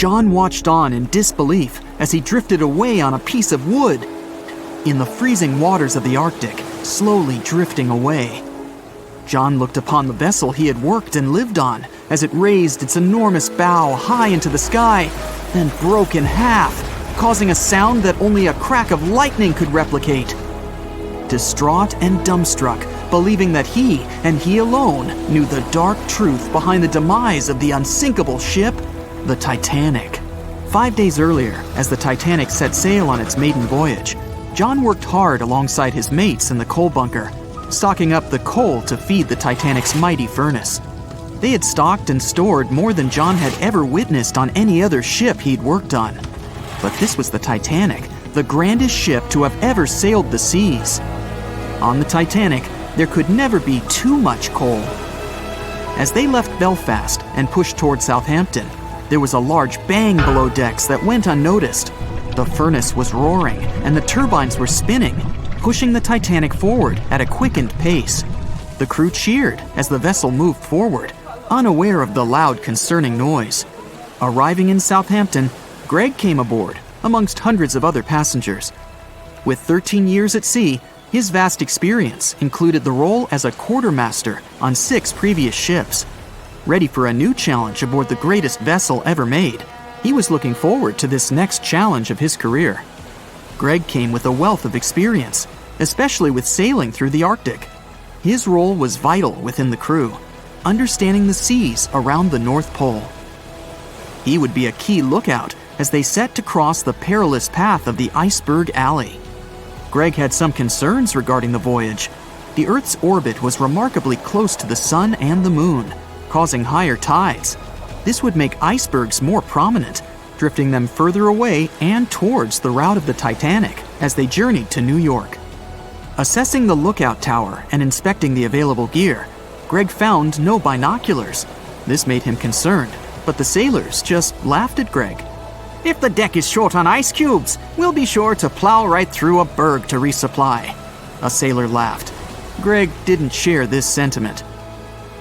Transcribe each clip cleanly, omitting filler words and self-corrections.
John watched on in disbelief as he drifted away on a piece of wood. In the freezing waters of the Arctic, slowly drifting away. John looked upon the vessel he had worked and lived on as it raised its enormous bow high into the sky, then broke in half, causing a sound that only a crack of lightning could replicate. Distraught and dumbstruck, believing that he, and he alone, knew the dark truth behind the demise of the unsinkable ship, the Titanic. 5 days earlier, as the Titanic set sail on its maiden voyage, John worked hard alongside his mates in the coal bunker, stocking up the coal to feed the Titanic's mighty furnace. They had stocked and stored more than John had ever witnessed on any other ship he'd worked on. But this was the Titanic, the grandest ship to have ever sailed the seas. On the Titanic, there could never be too much coal. As they left Belfast and pushed toward Southampton, there was a large bang below decks that went unnoticed. The furnace was roaring and the turbines were spinning, pushing the Titanic forward at a quickened pace. The crew cheered as the vessel moved forward, unaware of the loud, concerning noise. Arriving in Southampton, Greg came aboard, amongst hundreds of other passengers. With 13 years at sea, his vast experience included the role as a quartermaster on 6 previous ships. Ready for a new challenge aboard the greatest vessel ever made, he was looking forward to this next challenge of his career. Greg came with a wealth of experience, especially with sailing through the Arctic. His role was vital within the crew, understanding the seas around the North Pole. He would be a key lookout as they set to cross the perilous path of the Iceberg Alley. Greg had some concerns regarding the voyage. The Earth's orbit was remarkably close to the sun and the moon, causing higher tides. This would make icebergs more prominent, drifting them further away and towards the route of the Titanic as they journeyed to New York. Assessing the lookout tower and inspecting the available gear, Greg found no binoculars. This made him concerned, but the sailors just laughed at Greg. "If the deck is short on ice cubes, we'll be sure to plow right through a berg to resupply," a sailor laughed. Greg didn't share this sentiment.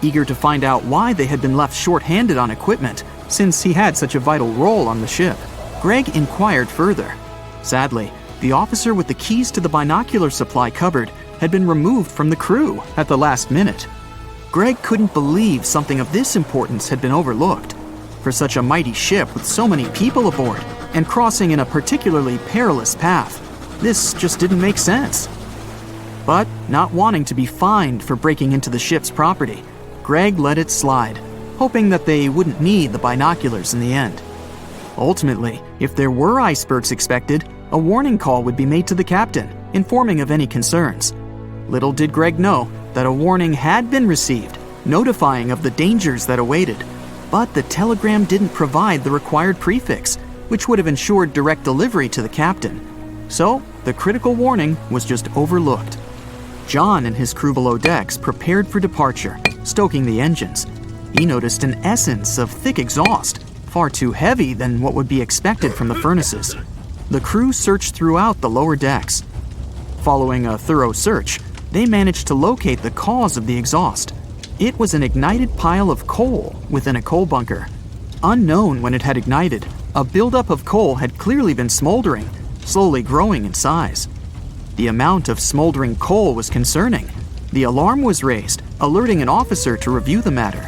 Eager to find out why they had been left short-handed on equipment, since he had such a vital role on the ship, Greg inquired further. Sadly, the officer with the keys to the binocular supply cupboard had been removed from the crew at the last minute. Greg couldn't believe something of this importance had been overlooked. For such a mighty ship with so many people aboard and crossing in a particularly perilous path, this just didn't make sense. But not wanting to be fined for breaking into the ship's property, Greg let it slide, hoping that they wouldn't need the binoculars in the end. Ultimately, if there were icebergs expected, a warning call would be made to the captain, informing of any concerns. Little did Greg know that a warning had been received, notifying of the dangers that awaited. But the telegram didn't provide the required prefix, which would have ensured direct delivery to the captain. So, the critical warning was just overlooked. John and his crew below decks prepared for departure, stoking the engines. He noticed an essence of thick exhaust, far too heavy than what would be expected from the furnaces. The crew searched throughout the lower decks. Following a thorough search, they managed to locate the cause of the exhaust. It was an ignited pile of coal within a coal bunker. Unknown when it had ignited, a buildup of coal had clearly been smoldering, slowly growing in size. The amount of smoldering coal was concerning. The alarm was raised, alerting an officer to review the matter.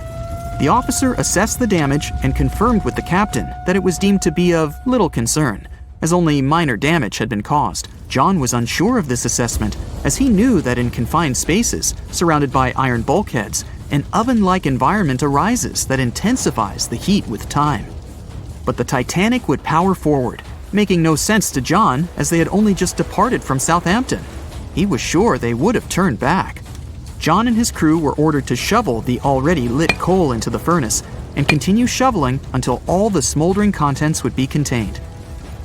The officer assessed the damage and confirmed with the captain that it was deemed to be of little concern, as only minor damage had been caused. John was unsure of this assessment, as he knew that in confined spaces, surrounded by iron bulkheads, an oven-like environment arises that intensifies the heat with time. But the Titanic would power forward, making no sense to John as they had only just departed from Southampton. He was sure they would have turned back. John and his crew were ordered to shovel the already lit coal into the furnace and continue shoveling until all the smoldering contents would be contained.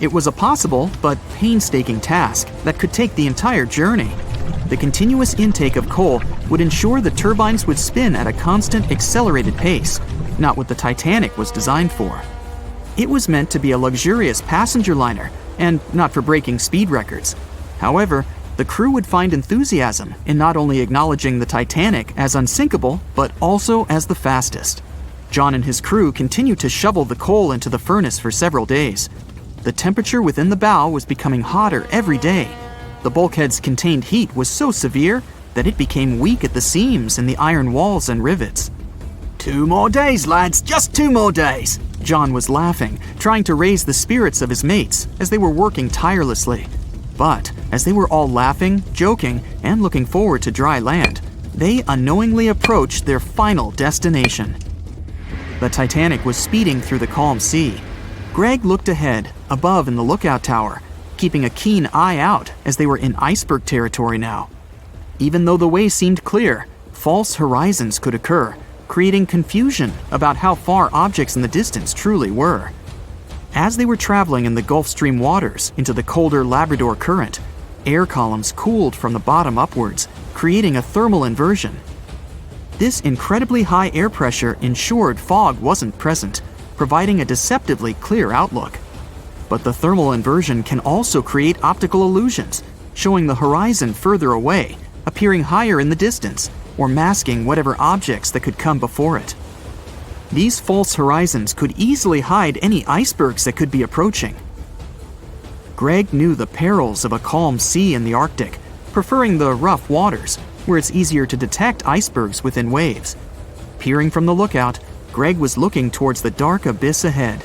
It was a possible but painstaking task that could take the entire journey. The continuous intake of coal would ensure the turbines would spin at a constant, accelerated pace, not what the Titanic was designed for. It was meant to be a luxurious passenger liner and not for breaking speed records. However, the crew would find enthusiasm in not only acknowledging the Titanic as unsinkable, but also as the fastest. John and his crew continued to shovel the coal into the furnace for several days. The temperature within the bow was becoming hotter every day. The bulkhead's contained heat was so severe that it became weak at the seams in the iron walls and rivets. 2 more days, lads, just 2 more days. John was laughing, trying to raise the spirits of his mates as they were working tirelessly. But as they were all laughing, joking, and looking forward to dry land, they unknowingly approached their final destination. The Titanic was speeding through the calm sea. Greg looked ahead, above in the lookout tower, keeping a keen eye out as they were in iceberg territory now. Even though the way seemed clear, false horizons could occur, creating confusion about how far objects in the distance truly were. As they were traveling in the Gulf Stream waters into the colder Labrador Current, air columns cooled from the bottom upwards, creating a thermal inversion. This incredibly high air pressure ensured fog wasn't present, providing a deceptively clear outlook. But the thermal inversion can also create optical illusions, showing the horizon further away, appearing higher in the distance, or masking whatever objects that could come before it. These false horizons could easily hide any icebergs that could be approaching. Greg knew the perils of a calm sea in the Arctic, preferring the rough waters, where it's easier to detect icebergs within waves. Peering from the lookout, Greg was looking towards the dark abyss ahead.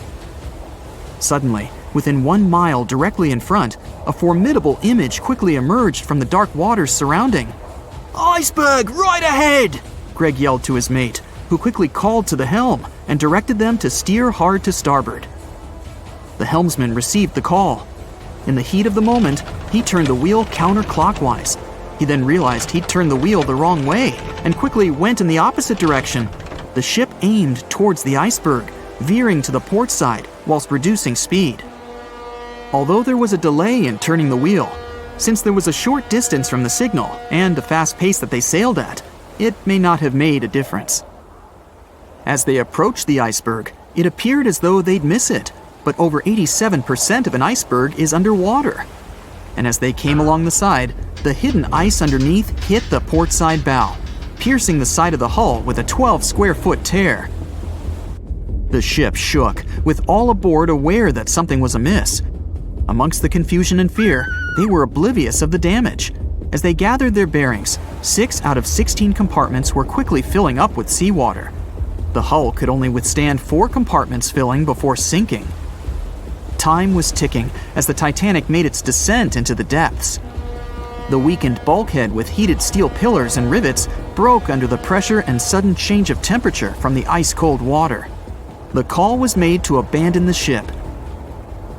Suddenly, within 1 mile directly in front, a formidable image quickly emerged from the dark waters surrounding. "Iceberg, right ahead!" Greg yelled to his mate, who quickly called to the helm and directed them to steer hard to starboard. The helmsman received the call. In the heat of the moment, he turned the wheel counterclockwise. He then realized he'd turned the wheel the wrong way and quickly went in the opposite direction. The ship aimed towards the iceberg, veering to the port side whilst reducing speed. Although there was a delay in turning the wheel, since there was a short distance from the signal and the fast pace that they sailed at, it may not have made a difference. As they approached the iceberg, it appeared as though they'd miss it, but over 87% of an iceberg is underwater. And as they came along the side, the hidden ice underneath hit the port side bow, piercing the side of the hull with a 12-square-foot tear. The ship shook, with all aboard aware that something was amiss. Amongst the confusion and fear, they were oblivious of the damage. As they gathered their bearings, 6 out of 16 compartments were quickly filling up with seawater. The hull could only withstand 4 compartments filling before sinking. Time was ticking as the Titanic made its descent into the depths. The weakened bulkhead with heated steel pillars and rivets broke under the pressure and sudden change of temperature from the ice-cold water. The call was made to abandon the ship.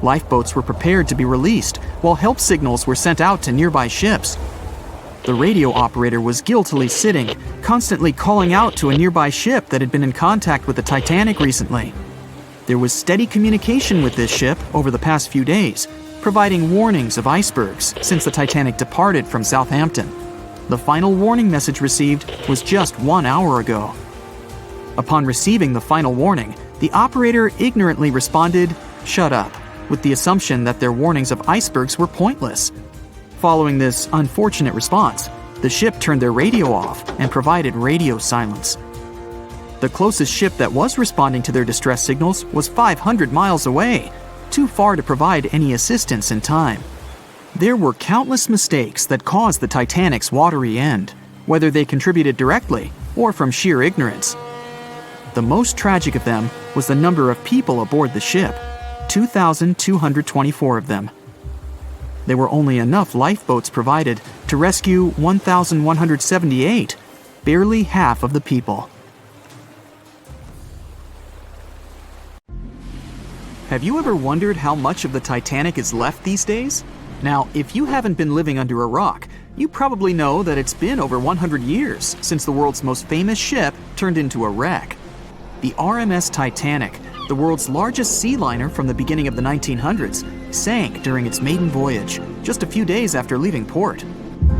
Lifeboats were prepared to be released, while help signals were sent out to nearby ships. The radio operator was guiltily sitting, constantly calling out to a nearby ship that had been in contact with the Titanic recently. There was steady communication with this ship over the past few days, providing warnings of icebergs since the Titanic departed from Southampton. The final warning message received was just 1 hour ago. Upon receiving the final warning, the operator ignorantly responded, "Shut up," with the assumption that their warnings of icebergs were pointless. Following this unfortunate response, the ship turned their radio off and provided radio silence. The closest ship that was responding to their distress signals was 500 miles away, too far to provide any assistance in time. There were countless mistakes that caused the Titanic's watery end, whether they contributed directly or from sheer ignorance. The most tragic of them was the number of people aboard the ship, 2,224 of them. There were only enough lifeboats provided to rescue 1,178, barely half of the people. Have you ever wondered how much of the Titanic is left these days? Now, if you haven't been living under a rock, you probably know that it's been over 100 years since the world's most famous ship turned into a wreck. The RMS Titanic, the world's largest sea liner from the beginning of the 1900s, sank during its maiden voyage, just a few days after leaving port.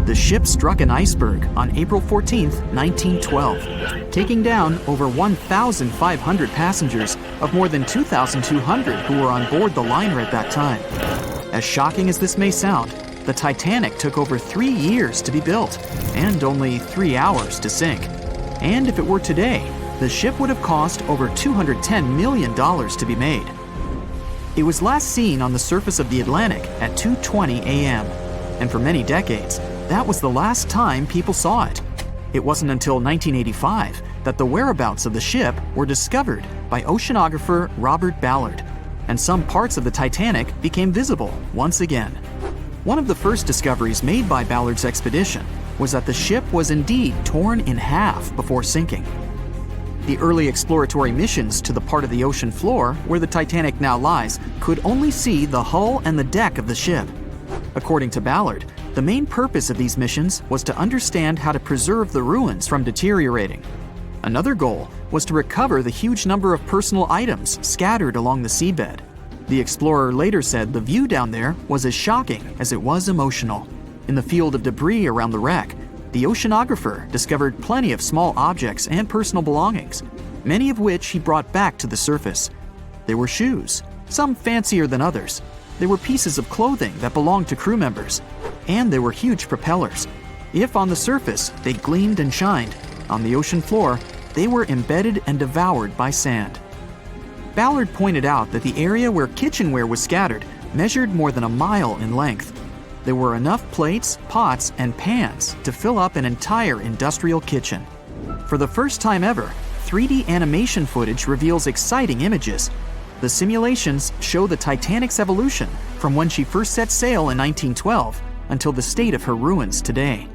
The ship struck an iceberg on April 14, 1912, taking down over 1,500 passengers of more than 2,200 who were on board the liner at that time. As shocking as this may sound, the Titanic took over 3 years to be built and only 3 hours to sink. And if it were today, the ship would have cost over $210 million to be made. It was last seen on the surface of the Atlantic at 2:20 a.m., and for many decades, that was the last time people saw it. It wasn't until 1985 that the whereabouts of the ship were discovered by oceanographer Robert Ballard, and some parts of the Titanic became visible once again. One of the first discoveries made by Ballard's expedition was that the ship was indeed torn in half before sinking. The early exploratory missions to the part of the ocean floor where the Titanic now lies could only see the hull and the deck of the ship. According to Ballard, the main purpose of these missions was to understand how to preserve the ruins from deteriorating. Another goal was to recover the huge number of personal items scattered along the seabed. The explorer later said the view down there was as shocking as it was emotional. In the field of debris around the wreck, the oceanographer discovered plenty of small objects and personal belongings, many of which he brought back to the surface. There were shoes, some fancier than others. There were pieces of clothing that belonged to crew members, and there were huge propellers. If on the surface they gleamed and shined, on the ocean floor they were embedded and devoured by sand. Ballard pointed out that the area where kitchenware was scattered measured more than a mile in length. There were enough plates, pots, and pans to fill up an entire industrial kitchen. For the first time ever, 3D animation footage reveals exciting images. The simulations show the Titanic's evolution from when she first set sail in 1912 until the state of her ruins today.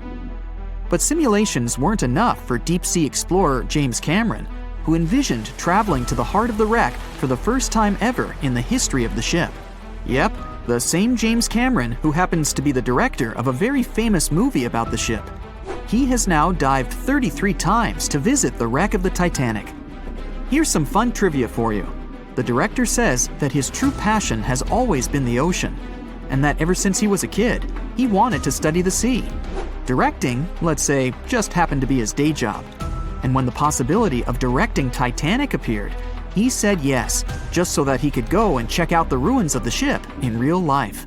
But simulations weren't enough for deep-sea explorer James Cameron, who envisioned traveling to the heart of the wreck for the first time ever in the history of the ship. Yep, the same James Cameron who happens to be the director of a very famous movie about the ship. He has now dived 33 times to visit the wreck of the Titanic. Here's some fun trivia for you. The director says that his true passion has always been the ocean, and that ever since he was a kid, he wanted to study the sea. Directing, let's say, just happened to be his day job. And when the possibility of directing Titanic appeared, he said yes, just so that he could go and check out the ruins of the ship in real life.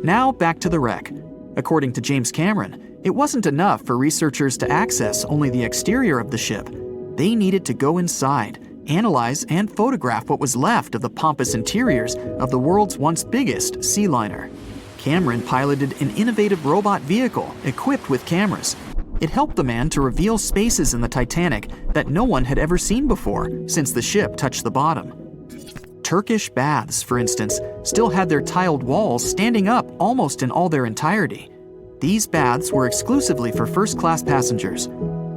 Now back to the wreck. According to James Cameron, it wasn't enough for researchers to access only the exterior of the ship. They needed to go inside, analyze and photograph what was left of the pompous interiors of the world's once biggest sea liner. Cameron piloted an innovative robot vehicle equipped with cameras. It helped the man to reveal spaces in the Titanic that no one had ever seen before since the ship touched the bottom. Turkish baths, for instance, still had their tiled walls standing up almost in all their entirety. These baths were exclusively for first-class passengers.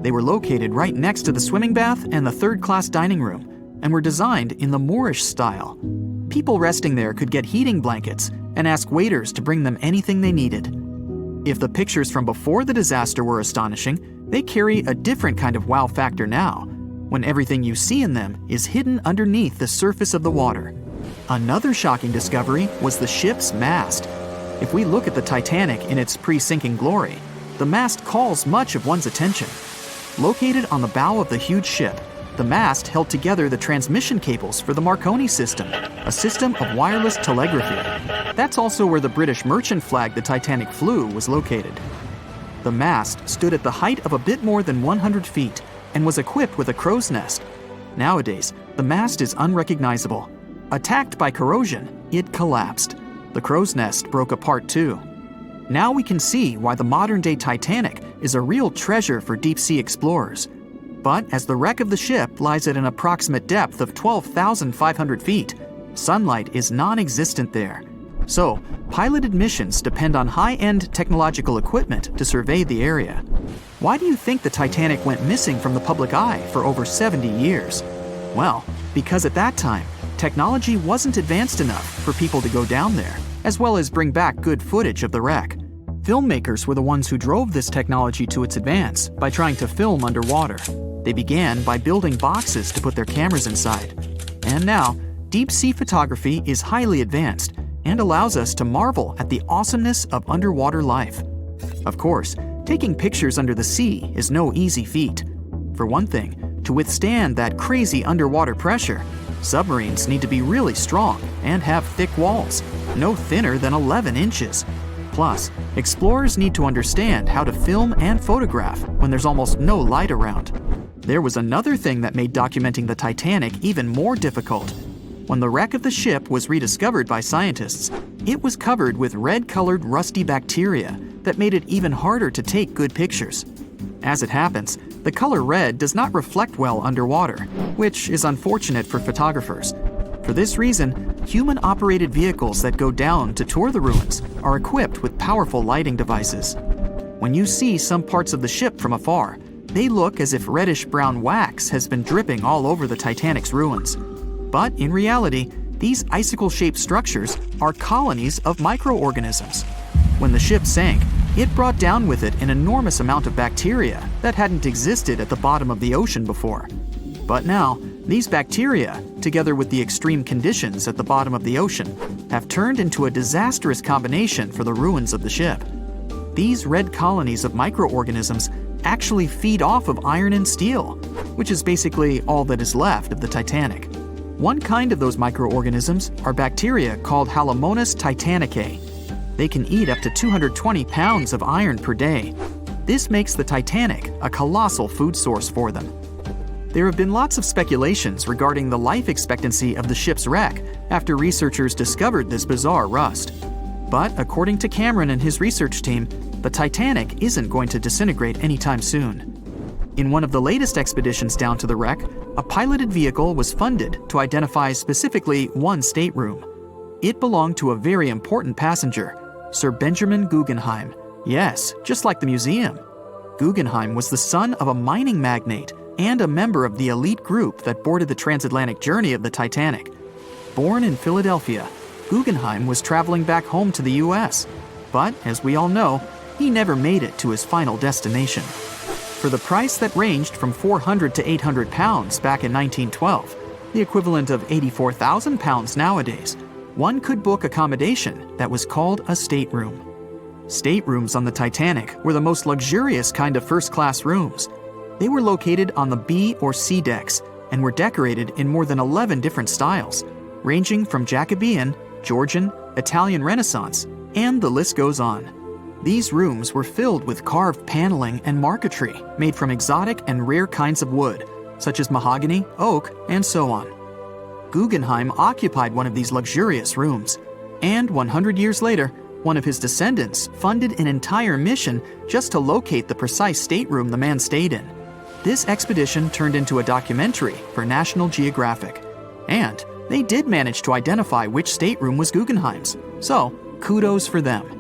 They were located right next to the swimming bath and the third-class dining room, and were designed in the Moorish style. People resting there could get heating blankets and ask waiters to bring them anything they needed. If the pictures from before the disaster were astonishing, they carry a different kind of wow factor now, when everything you see in them is hidden underneath the surface of the water. Another shocking discovery was the ship's mast. If we look at the Titanic in its pre-sinking glory, the mast calls much of one's attention. Located on the bow of the huge ship, the mast held together the transmission cables for the Marconi system, a system of wireless telegraphy. That's also where the British merchant flag the Titanic flew was located. The mast stood at the height of a bit more than 100 feet and was equipped with a crow's nest. Nowadays, the mast is unrecognizable. Attacked by corrosion, it collapsed. The crow's nest broke apart too. Now we can see why the modern-day Titanic is a real treasure for deep-sea explorers. But as the wreck of the ship lies at an approximate depth of 12,500 feet, sunlight is non-existent there. So, piloted missions depend on high-end technological equipment to survey the area. Why do you think the Titanic went missing from the public eye for over 70 years? Well, because at that time, technology wasn't advanced enough for people to go down there, as well as bring back good footage of the wreck. Filmmakers were the ones who drove this technology to its advance by trying to film underwater. They began by building boxes to put their cameras inside. And now, deep-sea photography is highly advanced and allows us to marvel at the awesomeness of underwater life. Of course, taking pictures under the sea is no easy feat. For one thing, to withstand that crazy underwater pressure, submarines need to be really strong and have thick walls, no thinner than 11 inches. Plus, explorers need to understand how to film and photograph when there's almost no light around. There was another thing that made documenting the Titanic even more difficult. When the wreck of the ship was rediscovered by scientists, it was covered with red-colored rusty bacteria that made it even harder to take good pictures. As it happens, the color red does not reflect well underwater, which is unfortunate for photographers. For this reason, human-operated vehicles that go down to tour the ruins are equipped with powerful lighting devices. When you see some parts of the ship from afar, they look as if reddish-brown wax has been dripping all over the Titanic's ruins. But in reality, these icicle-shaped structures are colonies of microorganisms. When the ship sank, it brought down with it an enormous amount of bacteria that hadn't existed at the bottom of the ocean before. But now, these bacteria, together with the extreme conditions at the bottom of the ocean, have turned into a disastrous combination for the ruins of the ship. These red colonies of microorganisms actually feed off of iron and steel, which is basically all that is left of the Titanic. One kind of those microorganisms are bacteria called Halomonas titanicae. They can eat up to 220 pounds of iron per day. This makes the Titanic a colossal food source for them. There have been lots of speculations regarding the life expectancy of the ship's wreck after researchers discovered this bizarre rust. But according to Cameron and his research team, the Titanic isn't going to disintegrate anytime soon. In one of the latest expeditions down to the wreck, a piloted vehicle was funded to identify specifically one stateroom. It belonged to a very important passenger, Sir Benjamin Guggenheim. Yes, just like the museum. Guggenheim was the son of a mining magnate and a member of the elite group that boarded the transatlantic journey of the Titanic. Born in Philadelphia, Guggenheim was traveling back home to the US. But, as we all know, he never made it to his final destination. For the price that ranged from 400 to 800 pounds back in 1912, the equivalent of 84,000 pounds nowadays, one could book accommodation that was called a stateroom. Staterooms on the Titanic were the most luxurious kind of first-class rooms. They were located on the B or C decks and were decorated in more than 11 different styles, ranging from Jacobean, Georgian, Italian Renaissance, and the list goes on. These rooms were filled with carved paneling and marquetry made from exotic and rare kinds of wood, such as mahogany, oak, and so on. Guggenheim occupied one of these luxurious rooms, and 100 years later, one of his descendants funded an entire mission just to locate the precise stateroom the man stayed in. This expedition turned into a documentary for National Geographic, and they did manage to identify which stateroom was Guggenheim's, so kudos for them.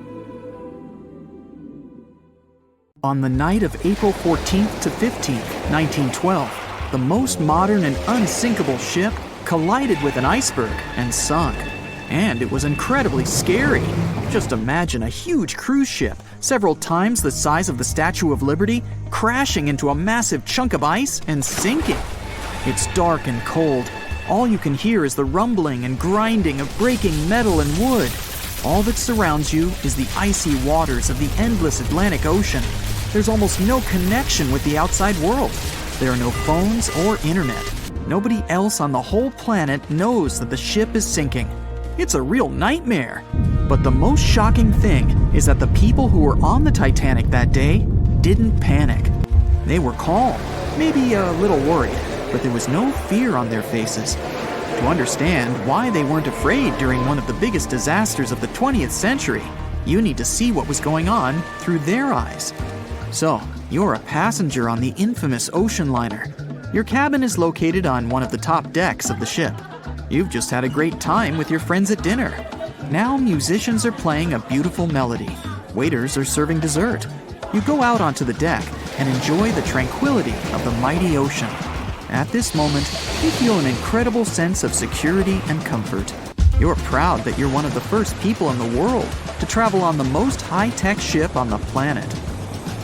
On the night of April 14th to 15th, 1912, the most modern and unsinkable ship collided with an iceberg and sunk. And it was incredibly scary. Just imagine a huge cruise ship, several times the size of the Statue of Liberty, crashing into a massive chunk of ice and sinking. It's dark and cold. All you can hear is the rumbling and grinding of breaking metal and wood. All that surrounds you is the icy waters of the endless Atlantic Ocean. There's almost no connection with the outside world. There are no phones or internet. Nobody else on the whole planet knows that the ship is sinking. It's a real nightmare. But the most shocking thing is that the people who were on the Titanic that day didn't panic. They were calm, maybe a little worried, but there was no fear on their faces. To understand why they weren't afraid during one of the biggest disasters of the 20th century, you need to see what was going on through their eyes. So, you're a passenger on the infamous ocean liner. Your cabin is located on one of the top decks of the ship. You've just had a great time with your friends at dinner. Now musicians are playing a beautiful melody. Waiters are serving dessert. You go out onto the deck and enjoy the tranquility of the mighty ocean. At this moment, you feel an incredible sense of security and comfort. You're proud that you're one of the first people in the world to travel on the most high-tech ship on the planet.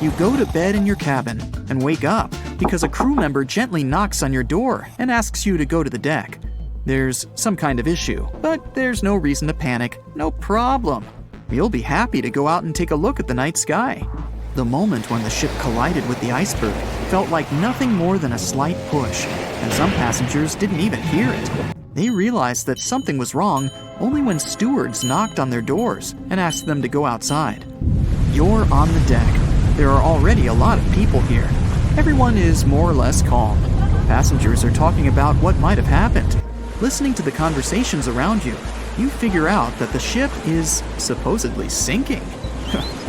You go to bed in your cabin and wake up because a crew member gently knocks on your door and asks you to go to the deck. There's some kind of issue, but there's no reason to panic. No problem. You'll be happy to go out and take a look at the night sky. The moment when the ship collided with the iceberg felt like nothing more than a slight push, and some passengers didn't even hear it. They realized that something was wrong only when stewards knocked on their doors and asked them to go outside. You're on the deck. There are already a lot of people here. Everyone is more or less calm. Passengers are talking about what might have happened. Listening to the conversations around you, you figure out that the ship is supposedly sinking.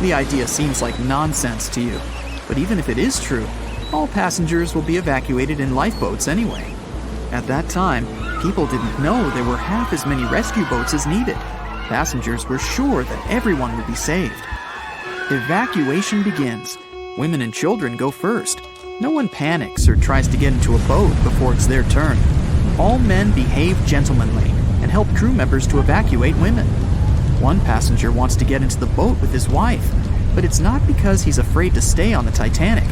The idea seems like nonsense to you, but even if it is true, all passengers will be evacuated in lifeboats anyway. At that time, people didn't know there were half as many rescue boats as needed. Passengers were sure that everyone would be saved. Evacuation begins. Women and children go first. No one panics or tries to get into a boat before it's their turn. All men behave gentlemanly and help crew members to evacuate women. One passenger wants to get into the boat with his wife, but it's not because he's afraid to stay on the Titanic.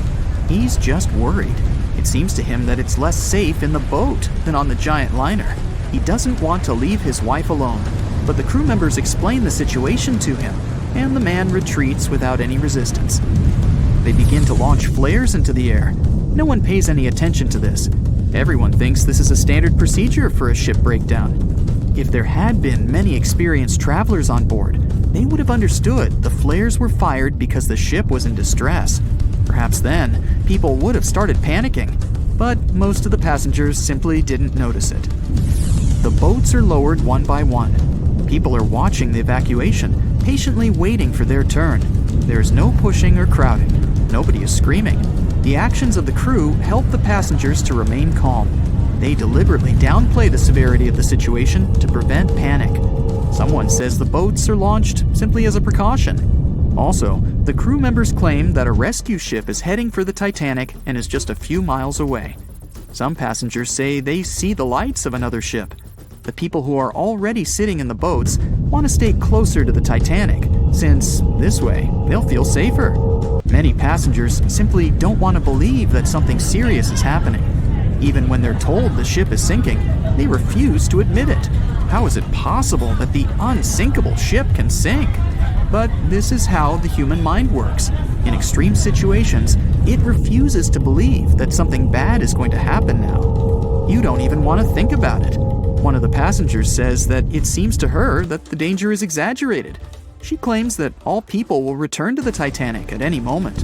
He's just worried. It seems to him that it's less safe in the boat than on the giant liner. He doesn't want to leave his wife alone, but the crew members explain the situation to him, and the man retreats without any resistance. They begin to launch flares into the air. No one pays any attention to this. Everyone thinks this is a standard procedure for a ship breakdown. If there had been many experienced travelers on board, they would have understood the flares were fired because the ship was in distress. Perhaps then, people would have started panicking, but most of the passengers simply didn't notice it. The boats are lowered one by one. People are watching the evacuation, patiently waiting for their turn. There's no pushing or crowding. Nobody is screaming. The actions of the crew help the passengers to remain calm. They deliberately downplay the severity of the situation to prevent panic. Someone says the boats are launched simply as a precaution. Also, the crew members claim that a rescue ship is heading for the Titanic and is just a few miles away. Some passengers say they see the lights of another ship. The people who are already sitting in the boats want to stay closer to the Titanic, since this way they'll feel safer. Many passengers simply don't want to believe that something serious is happening. Even when they're told the ship is sinking, they refuse to admit it. How is it possible that the unsinkable ship can sink? But this is how the human mind works. In extreme situations, it refuses to believe that something bad is going to happen now. You don't even want to think about it. One of the passengers says that it seems to her that the danger is exaggerated. She claims that all people will return to the Titanic at any moment.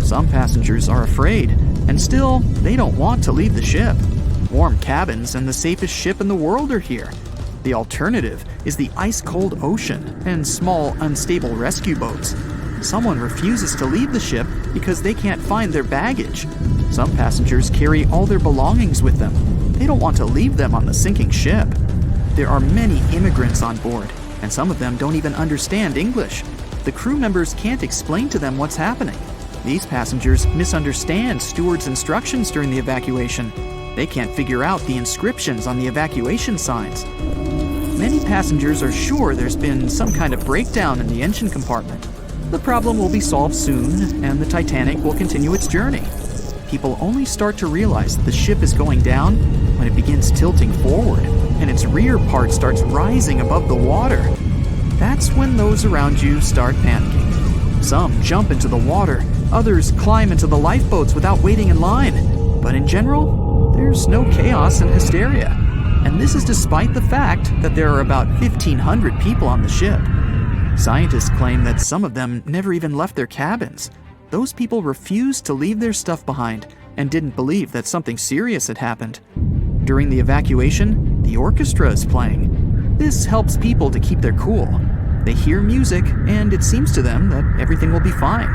Some passengers are afraid, and still, they don't want to leave the ship. Warm cabins and the safest ship in the world are here. The alternative is the ice-cold ocean and small, unstable rescue boats. Someone refuses to leave the ship because they can't find their baggage. Some passengers carry all their belongings with them. They don't want to leave them on the sinking ship. There are many immigrants on board, and some of them don't even understand English. The crew members can't explain to them what's happening. These passengers misunderstand stewards' instructions during the evacuation. They can't figure out the inscriptions on the evacuation signs. Many passengers are sure there's been some kind of breakdown in the engine compartment. The problem will be solved soon, and the Titanic will continue its journey. People only start to realize that the ship is going down when it begins tilting forward, and its rear part starts rising above the water. That's when those around you start panicking. Some jump into the water, others climb into the lifeboats without waiting in line. But in general, there's no chaos and hysteria. And this is despite the fact that there are about 1,500 people on the ship. Scientists claim that some of them never even left their cabins. Those people refused to leave their stuff behind and didn't believe that something serious had happened. During the evacuation, the orchestra is playing. This helps people to keep their cool. They hear music, and it seems to them that everything will be fine.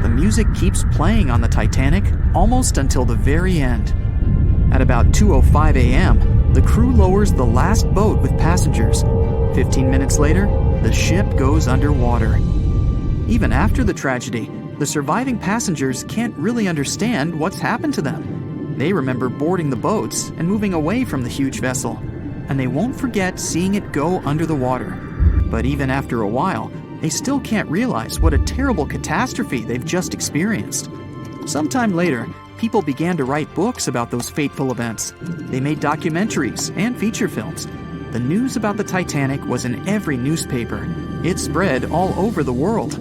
The music keeps playing on the Titanic almost until the very end. At about 2:05 a.m., the crew lowers the last boat with passengers. 15 minutes later, the ship goes underwater. Even after the tragedy, the surviving passengers can't really understand what's happened to them. They remember boarding the boats and moving away from the huge vessel, and they won't forget seeing it go under the water. But even after a while, they still can't realize what a terrible catastrophe they've just experienced. Sometime later, people began to write books about those fateful events. They made documentaries and feature films. The news about the Titanic was in every newspaper. It spread all over the world.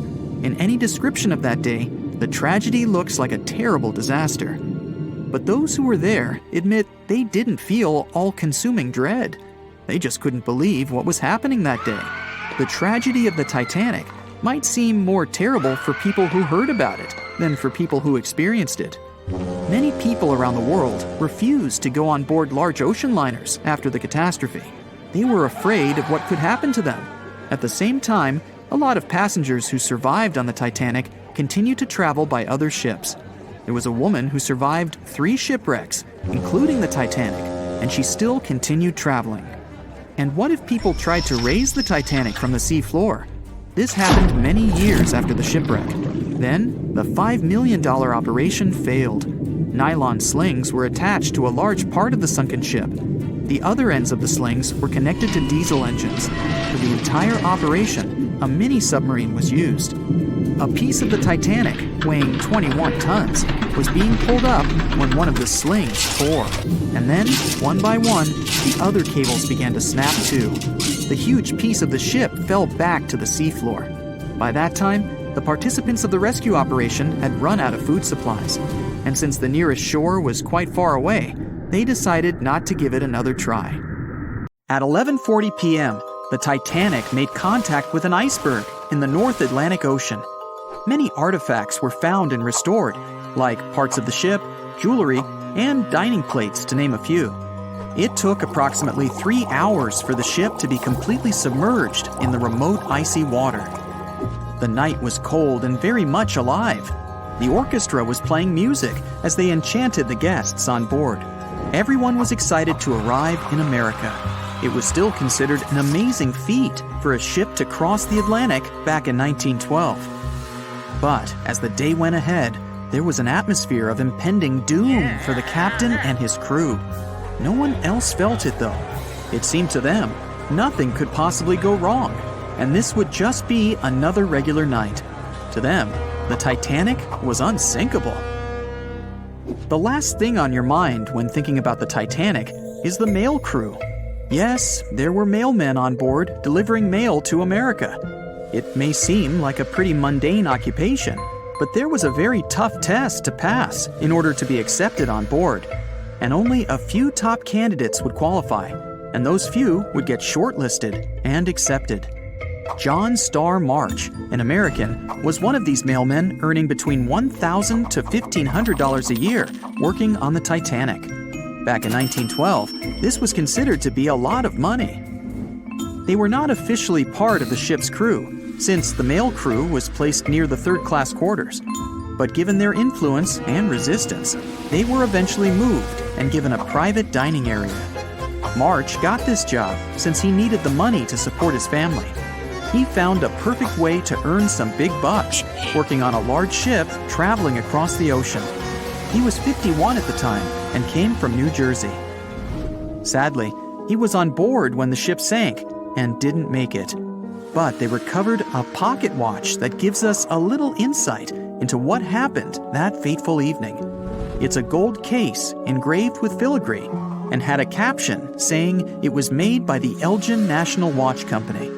In any description of that day, the tragedy looks like a terrible disaster. But those who were there admit they didn't feel all-consuming dread. They just couldn't believe what was happening that day. The tragedy of the Titanic might seem more terrible for people who heard about it than for people who experienced it. Many people around the world refused to go on board large ocean liners after the catastrophe. They were afraid of what could happen to them. At the same time, a lot of passengers who survived on the Titanic continued to travel by other ships. There was a woman who survived 3 shipwrecks, including the Titanic, and she still continued traveling. And what if people tried to raise the Titanic from the sea floor? This happened many years after the shipwreck. Then, the $5 million operation failed. Nylon slings were attached to a large part of the sunken ship. The other ends of the slings were connected to diesel engines. For the entire operation, a mini submarine was used. A piece of the Titanic, weighing 21 tons, was being pulled up when one of the slings tore. And then, one by one, the other cables began to snap too. The huge piece of the ship fell back to the seafloor. By that time, the participants of the rescue operation had run out of food supplies. And since the nearest shore was quite far away, they decided not to give it another try. At 11:40 p.m., the Titanic made contact with an iceberg in the North Atlantic Ocean. Many artifacts were found and restored, like parts of the ship, jewelry, and dining plates, to name a few. It took approximately 3 hours for the ship to be completely submerged in the remote icy water. The night was cold and very much alive. The orchestra was playing music as they enchanted the guests on board. Everyone was excited to arrive in America. It was still considered an amazing feat for a ship to cross the Atlantic back in 1912. But as the day went ahead, there was an atmosphere of impending doom for the captain and his crew. No one else felt it though. It seemed to them nothing could possibly go wrong, and this would just be another regular night. To them, the Titanic was unsinkable. The last thing on your mind when thinking about the Titanic is the mail crew. Yes, there were mailmen on board delivering mail to America. It may seem like a pretty mundane occupation, but there was a very tough test to pass in order to be accepted on board. And only a few top candidates would qualify, and those few would get shortlisted and accepted. John Starr March, an American, was one of these mailmen earning between $1,000 to $1,500 a year working on the Titanic. Back in 1912, this was considered to be a lot of money. They were not officially part of the ship's crew, since the mail crew was placed near the third-class quarters. But given their influence and resistance, they were eventually moved and given a private dining area. March got this job since he needed the money to support his family. He found a perfect way to earn some big bucks, working on a large ship traveling across the ocean. He was 51 at the time and came from New Jersey. Sadly, he was on board when the ship sank and didn't make it. But they recovered a pocket watch that gives us a little insight into what happened that fateful evening. It's a gold case engraved with filigree and had a caption saying it was made by the Elgin National Watch Company.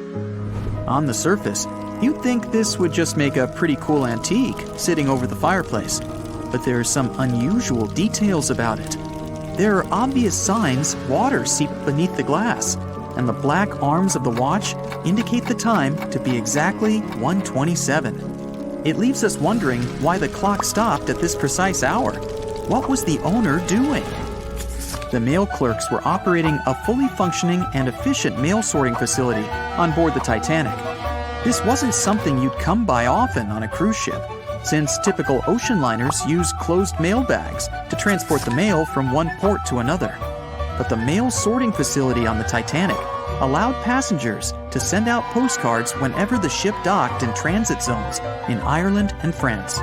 On the surface, you'd think this would just make a pretty cool antique sitting over the fireplace, but there are some unusual details about it. There are obvious signs water seeped beneath the glass, and the black arms of the watch indicate the time to be exactly 1:27. It leaves us wondering why the clock stopped at this precise hour. What was the owner doing? The mail clerks were operating a fully functioning and efficient mail sorting facility on board the Titanic. This wasn't something you'd come by often on a cruise ship, since typical ocean liners use closed mail bags to transport the mail from one port to another. But the mail sorting facility on the Titanic allowed passengers to send out postcards whenever the ship docked in transit zones in Ireland and France.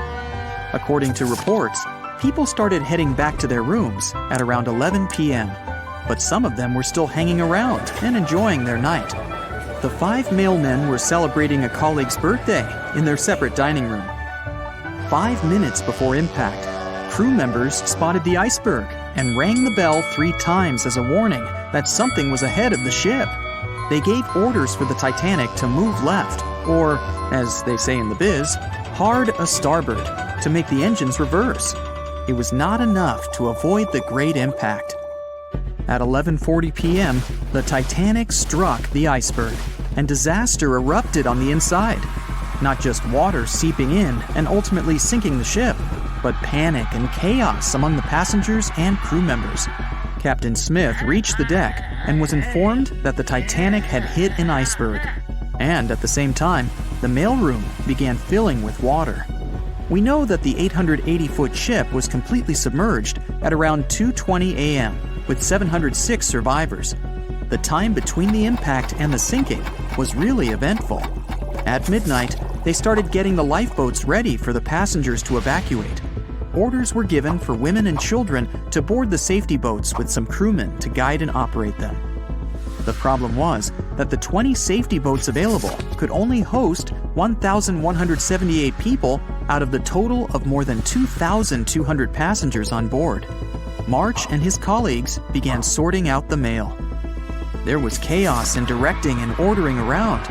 According to reports, people started heading back to their rooms at around 11 p.m., but some of them were still hanging around and enjoying their night. The 5 mailmen were celebrating a colleague's birthday in their separate dining room. 5 minutes before impact, crew members spotted the iceberg and rang the bell 3 times as a warning that something was ahead of the ship. They gave orders for the Titanic to move left, or, as they say in the biz, hard a starboard, to make the engines reverse. It was not enough to avoid the great impact. At 11:40 p.m., the Titanic struck the iceberg, and disaster erupted on the inside. Not just water seeping in and ultimately sinking the ship, but panic and chaos among the passengers and crew members. Captain Smith reached the deck and was informed that the Titanic had hit an iceberg. And at the same time, the mailroom began filling with water. We know that the 880-foot ship was completely submerged at around 2:20 a.m., with 706 survivors. The time between the impact and the sinking was really eventful. At midnight, they started getting the lifeboats ready for the passengers to evacuate. Orders were given for women and children to board the safety boats with some crewmen to guide and operate them. The problem was that the 20 safety boats available could only host 1,178 people out of the total of more than 2,200 passengers on board. March and his colleagues began sorting out the mail. There was chaos in directing and ordering around.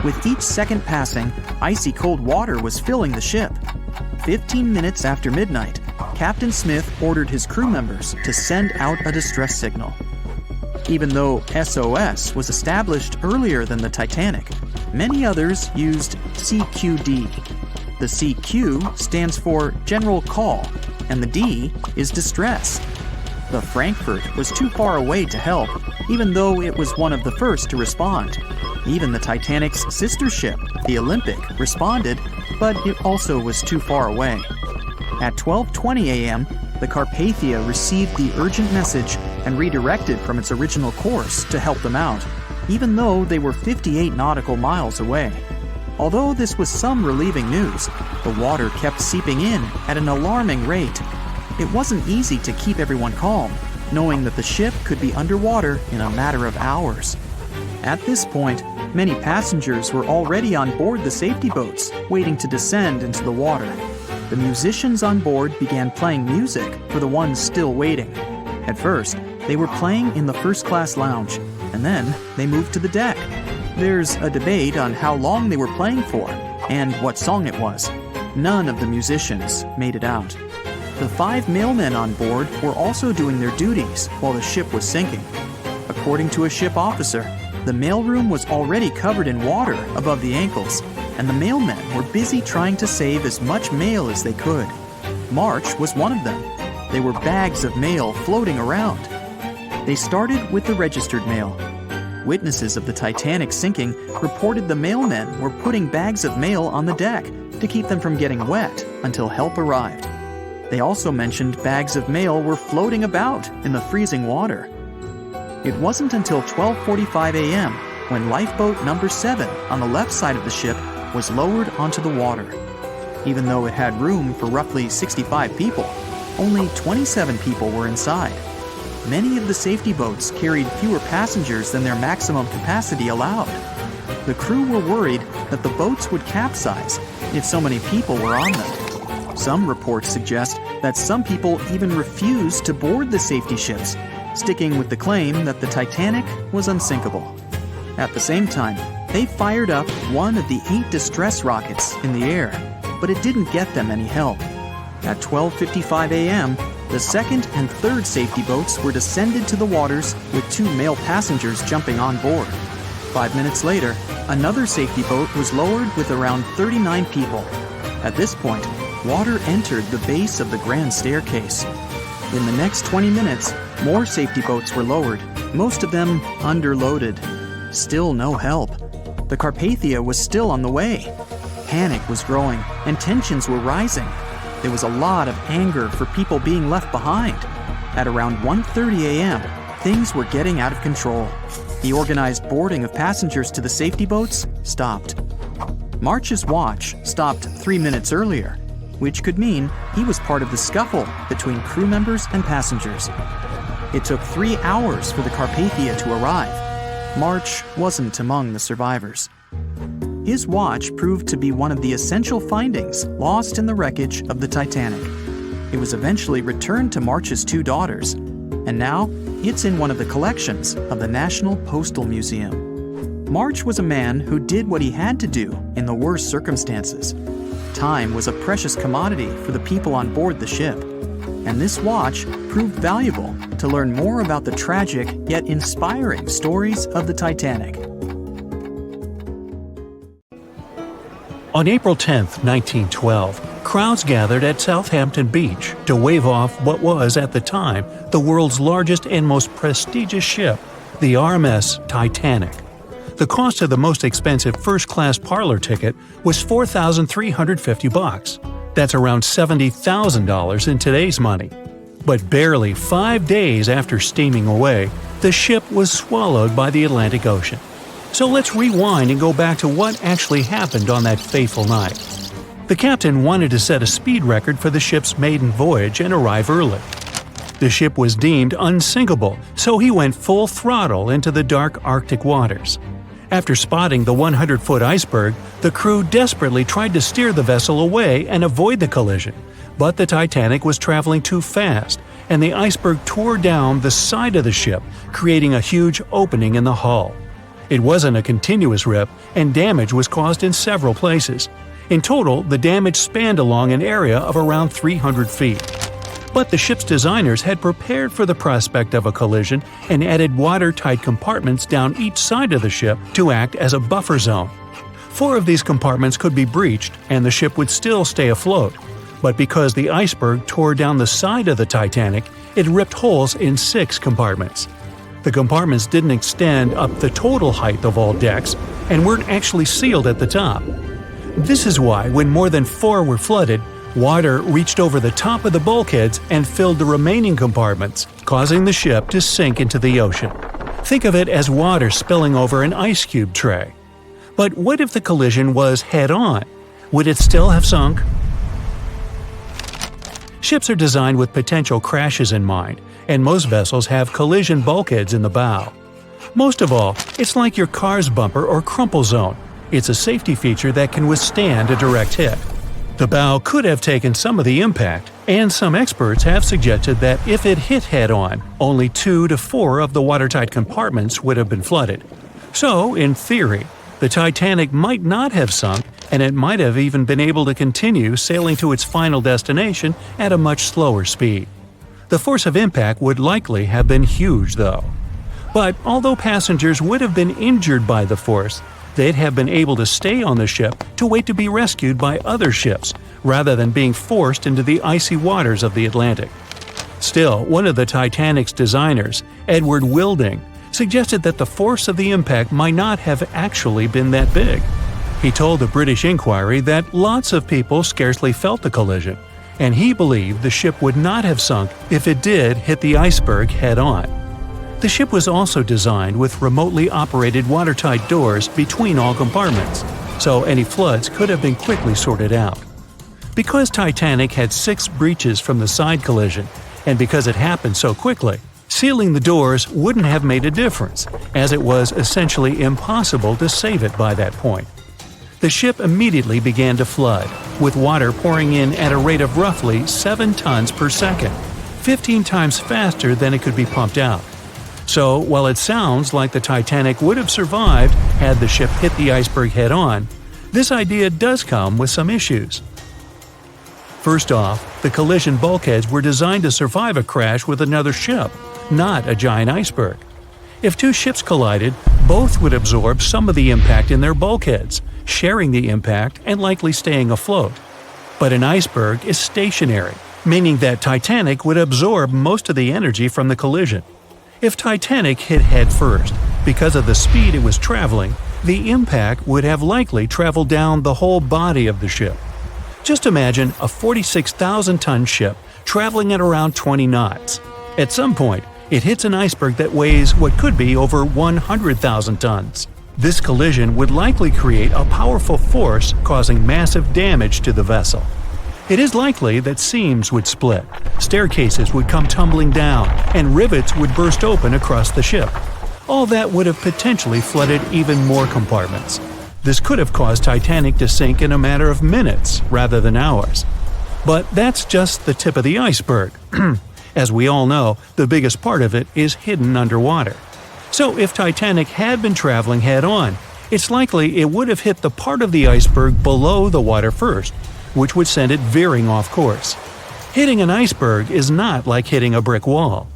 With each second passing, icy cold water was filling the ship. 15 minutes after midnight, Captain Smith ordered his crew members to send out a distress signal. Even though SOS was established earlier than the Titanic, many others used CQD. The CQ stands for General Call, and the D is Distress. The Frankfurt was too far away to help, even though it was one of the first to respond. Even the Titanic's sister ship, the Olympic, responded, but it also was too far away. At 12:20 a.m., the Carpathia received the urgent message and redirected from its original course to help them out, even though they were 58 nautical miles away. Although this was some relieving news, the water kept seeping in at an alarming rate. It wasn't easy to keep everyone calm, knowing that the ship could be underwater in a matter of hours. At this point, many passengers were already on board the safety boats, waiting to descend into the water. The musicians on board began playing music for the ones still waiting. At first, they were playing in the first-class lounge, and then they moved to the deck. There's a debate on how long they were playing for and what song it was. None of the musicians made it out. The 5 mailmen on board were also doing their duties while the ship was sinking. According to a ship officer, the mailroom was already covered in water above the ankles, and the mailmen were busy trying to save as much mail as they could. March was one of them. There were bags of mail floating around. They started with the registered mail. Witnesses of the Titanic sinking reported the mailmen were putting bags of mail on the deck to keep them from getting wet until help arrived. They also mentioned bags of mail were floating about in the freezing water. It wasn't until 12:45 a.m. when lifeboat number 7 on the left side of the ship was lowered onto the water. Even though it had room for roughly 65 people, only 27 people were inside. Many of the safety boats carried fewer passengers than their maximum capacity allowed. The crew were worried that the boats would capsize if so many people were on them. Some reports suggest that some people even refused to board the safety ships, sticking with the claim that the Titanic was unsinkable. At the same time, they fired up one of the 8 distress rockets in the air, but it didn't get them any help. At 12:55 a.m., the second and third safety boats were descended to the waters with 2 male passengers jumping on board. 5 minutes later, another safety boat was lowered with around 39 people. At this point, water entered the base of the grand staircase. In the next 20 minutes, more safety boats were lowered, most of them underloaded. Still no help. The Carpathia was still on the way. Panic was growing, and tensions were rising. There was a lot of anger for people being left behind. At around 1:30 a.m., things were getting out of control. The organized boarding of passengers to the safety boats stopped. March's watch stopped 3 minutes earlier, which could mean he was part of the scuffle between crew members and passengers. It took 3 hours for the Carpathia to arrive. March wasn't among the survivors. His watch proved to be one of the essential findings lost in the wreckage of the Titanic. It was eventually returned to March's 2 daughters, and now it's in one of the collections of the National Postal Museum. March was a man who did what he had to do in the worst circumstances. Time was a precious commodity for the people on board the ship, and this watch proved valuable to learn more about the tragic yet inspiring stories of the Titanic. On April 10, 1912, Crowds gathered at Southampton Beach to wave off what was, at the time, the world's largest and most prestigious ship, the RMS Titanic. The cost of the most expensive first-class parlor ticket was $4,350. That's around $70,000 in today's money. But barely 5 days after steaming away, the ship was swallowed by the Atlantic Ocean. So let's rewind and go back to what actually happened on that fateful night. The captain wanted to set a speed record for the ship's maiden voyage and arrive early. The ship was deemed unsinkable, so he went full throttle into the dark Arctic waters. After spotting the 100-foot iceberg, the crew desperately tried to steer the vessel away and avoid the collision, but the Titanic was traveling too fast, and the iceberg tore down the side of the ship, creating a huge opening in the hull. It wasn't a continuous rip, and damage was caused in several places. In total, the damage spanned along an area of around 300 feet. But the ship's designers had prepared for the prospect of a collision and added watertight compartments down each side of the ship to act as a buffer zone. 4 of these compartments could be breached, and the ship would still stay afloat. But because the iceberg tore down the side of the Titanic, it ripped holes in 6 compartments. The compartments didn't extend up the total height of all decks and weren't actually sealed at the top. This is why, when more than 4 were flooded, water reached over the top of the bulkheads and filled the remaining compartments, causing the ship to sink into the ocean. Think of it as water spilling over an ice cube tray. But what if the collision was head-on? Would it still have sunk? Ships are designed with potential crashes in mind, and most vessels have collision bulkheads in the bow. Most of all, it's like your car's bumper or crumple zone. It's a safety feature that can withstand a direct hit. The bow could have taken some of the impact, and some experts have suggested that if it hit head-on, only 2 to 4 of the watertight compartments would have been flooded. So, in theory, the Titanic might not have sunk, and it might have even been able to continue sailing to its final destination at a much slower speed. The force of impact would likely have been huge, though. But although passengers would have been injured by the force, they'd have been able to stay on the ship to wait to be rescued by other ships, rather than being forced into the icy waters of the Atlantic. Still, one of the Titanic's designers, Edward Wilding, suggested that the force of the impact might not have actually been that big. He told the British Inquiry that lots of people scarcely felt the collision, and he believed the ship would not have sunk if it did hit the iceberg head-on. The ship was also designed with remotely operated watertight doors between all compartments, so any floods could have been quickly sorted out. Because Titanic had 6 breaches from the side collision, and because it happened so quickly, sealing the doors wouldn't have made a difference, as it was essentially impossible to save it by that point. The ship immediately began to flood, with water pouring in at a rate of roughly 7 tons per second, 15 times faster than it could be pumped out. So, while it sounds like the Titanic would have survived had the ship hit the iceberg head-on, this idea does come with some issues. First off, the collision bulkheads were designed to survive a crash with another ship, not a giant iceberg. If 2 ships collided, both would absorb some of the impact in their bulkheads, sharing the impact and likely staying afloat. But an iceberg is stationary, meaning that Titanic would absorb most of the energy from the collision. If Titanic hit head first, because of the speed it was traveling, the impact would have likely traveled down the whole body of the ship. Just imagine a 46,000-ton ship traveling at around 20 knots. At some point, it hits an iceberg that weighs what could be over 100,000 tons. This collision would likely create a powerful force causing massive damage to the vessel. It is likely that seams would split, staircases would come tumbling down, and rivets would burst open across the ship. All that would have potentially flooded even more compartments. This could have caused Titanic to sink in a matter of minutes rather than hours. But that's just the tip of the iceberg. As we all know, the biggest part of it is hidden underwater. So if Titanic had been traveling head-on, it's likely it would have hit the part of the iceberg below the water first, which would send it veering off course. Hitting an iceberg is not like hitting a brick wall.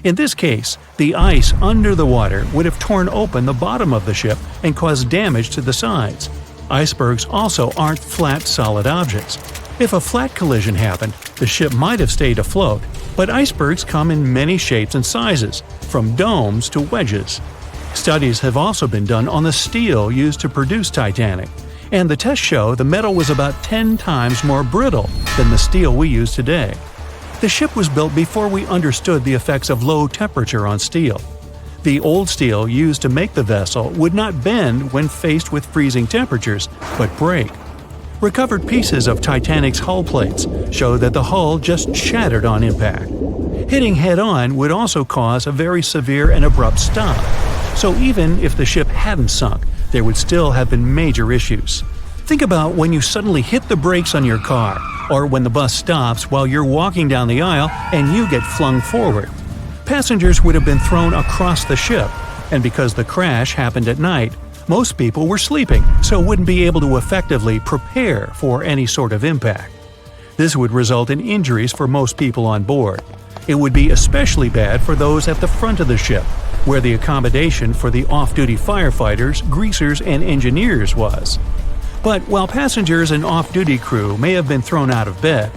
In this case, the ice under the water would have torn open the bottom of the ship and caused damage to the sides. Icebergs also aren't flat, solid objects. If a flat collision happened, the ship might have stayed afloat, but icebergs come in many shapes and sizes, from domes to wedges. Studies have also been done on the steel used to produce Titanic, and the tests show the metal was about 10 times more brittle than the steel we use today. The ship was built before we understood the effects of low temperature on steel. The old steel used to make the vessel would not bend when faced with freezing temperatures, but break. Recovered pieces of Titanic's hull plates show that the hull just shattered on impact. Hitting head-on would also cause a very severe and abrupt stop, so even if the ship hadn't sunk, there would still have been major issues. Think about when you suddenly hit the brakes on your car, or when the bus stops while you're walking down the aisle and you get flung forward. Passengers would have been thrown across the ship, and because the crash happened at night, most people were sleeping, so wouldn't be able to effectively prepare for any sort of impact. This would result in injuries for most people on board. It would be especially bad for those at the front of the ship, where the accommodation for the off-duty firefighters, greasers, and engineers was. But while passengers and off-duty crew may have been thrown out of bed,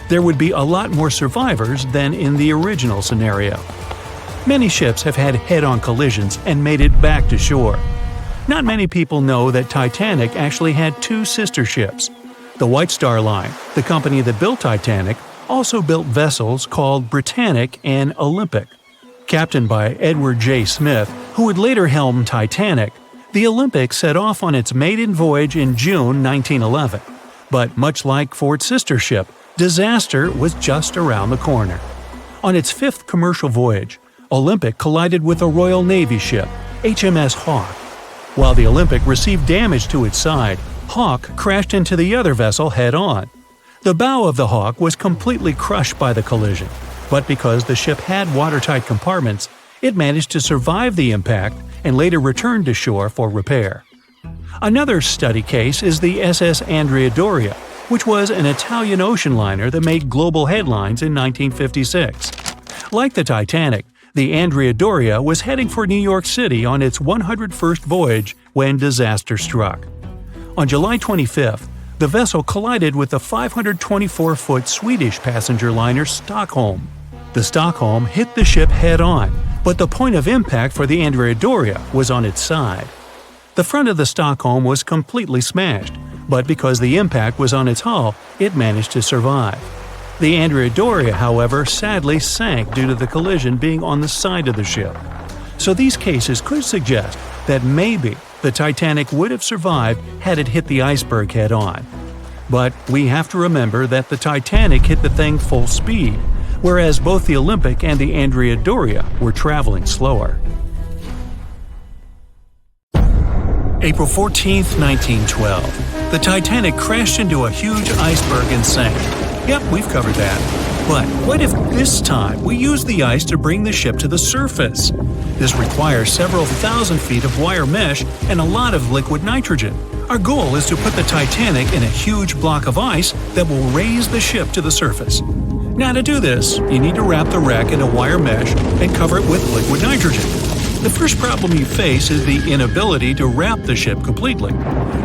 there would be a lot more survivors than in the original scenario. Many ships have had head-on collisions and made it back to shore. Not many people know that Titanic actually had two sister ships. The White Star Line, the company that built Titanic, also built vessels called Britannic and Olympic. Captained by Edward J. Smith, who would later helm Titanic, the Olympic set off on its maiden voyage in June 1911. But much like Ford's sister ship, disaster was just around the corner. On its fifth commercial voyage, Olympic collided with a Royal Navy ship, HMS Hawke. While the Olympic received damage to its side, Hawke crashed into the other vessel head-on. The bow of the Hawke was completely crushed by the collision, but because the ship had watertight compartments, it managed to survive the impact and later returned to shore for repair. Another study case is the SS Andrea Doria, which was an Italian ocean liner that made global headlines in 1956. Like the Titanic, the Andrea Doria was heading for New York City on its 101st voyage when disaster struck. On July 25th, the vessel collided with the 524-foot Swedish passenger liner Stockholm. The Stockholm hit the ship head-on, but the point of impact for the Andrea Doria was on its side. The front of the Stockholm was completely smashed, but because the impact was on its hull, it managed to survive. The Andrea Doria, however, sadly sank due to the collision being on the side of the ship. So these cases could suggest that maybe the Titanic would have survived had it hit the iceberg head-on. But we have to remember that the Titanic hit the thing full speed, whereas both the Olympic and the Andrea Doria were traveling slower. April 14, 1912. The Titanic crashed into a huge iceberg and sank. Yep, we've covered that. But what if this time we use the ice to bring the ship to the surface? This requires several thousand feet of wire mesh and a lot of liquid nitrogen. Our goal is to put the Titanic in a huge block of ice that will raise the ship to the surface. Now to do this, you need to wrap the wreck in a wire mesh and cover it with liquid nitrogen. The first problem you face is the inability to wrap the ship completely.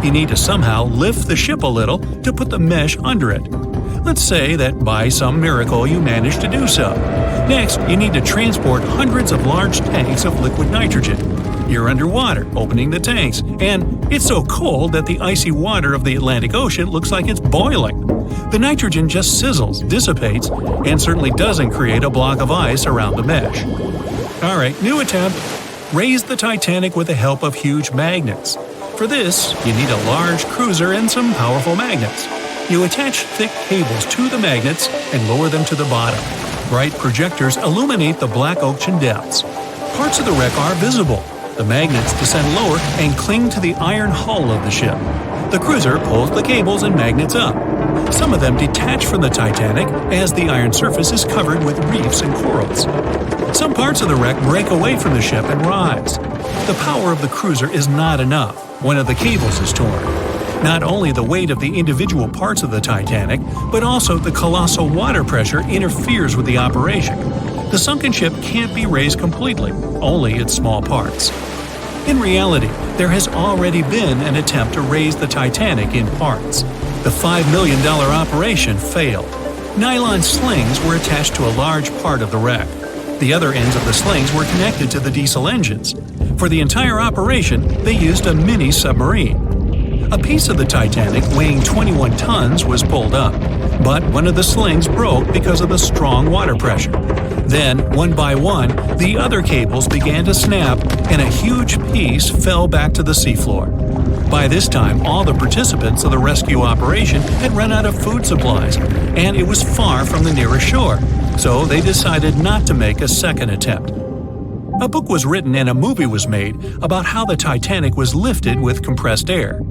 You need to somehow lift the ship a little to put the mesh under it. Let's say that by some miracle you manage to do so. Next, you need to transport hundreds of large tanks of liquid nitrogen. You're underwater, opening the tanks, and it's so cold that the icy water of the Atlantic Ocean looks like it's boiling. The nitrogen just sizzles, dissipates, and certainly doesn't create a block of ice around the mesh. Alright, new attempt. Raise the Titanic with the help of huge magnets. For this, you need a large cruiser and some powerful magnets. You attach thick cables to the magnets and lower them to the bottom. Bright projectors illuminate the black ocean depths. Parts of the wreck are visible. The magnets descend lower and cling to the iron hull of the ship. The cruiser pulls the cables and magnets up. Some of them detach from the Titanic as the iron surface is covered with reefs and corals. Some parts of the wreck break away from the ship and rise. The power of the cruiser is not enough. One of the cables is torn. Not only the weight of the individual parts of the Titanic, but also the colossal water pressure interferes with the operation. The sunken ship can't be raised completely, only its small parts. In reality, there has already been an attempt to raise the Titanic in parts. The $5 million operation failed. Nylon slings were attached to a large part of the wreck. The other ends of the slings were connected to the diesel engines. For the entire operation, they used a mini submarine. A piece of the Titanic weighing 21 tons was pulled up, but one of the slings broke because of the strong water pressure. Then, one by one, the other cables began to snap, and a huge piece fell back to the seafloor. By this time, all the participants of the rescue operation had run out of food supplies, and it was far from the nearest shore, so they decided not to make a second attempt. A book was written and a movie was made about how the Titanic was lifted with compressed air.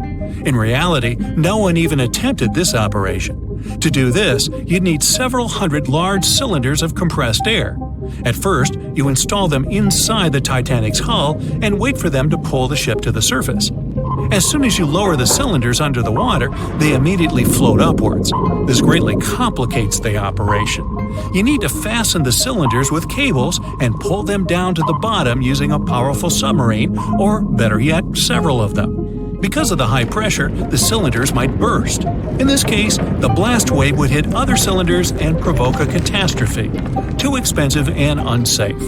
In reality, no one even attempted this operation. To do this, you'd need several hundred large cylinders of compressed air. At first, you install them inside the Titanic's hull and wait for them to pull the ship to the surface. As soon as you lower the cylinders under the water, they immediately float upwards. This greatly complicates the operation. You need to fasten the cylinders with cables and pull them down to the bottom using a powerful submarine, or better yet, several of them. Because of the high pressure, the cylinders might burst. In this case, the blast wave would hit other cylinders and provoke a catastrophe. Too expensive and unsafe.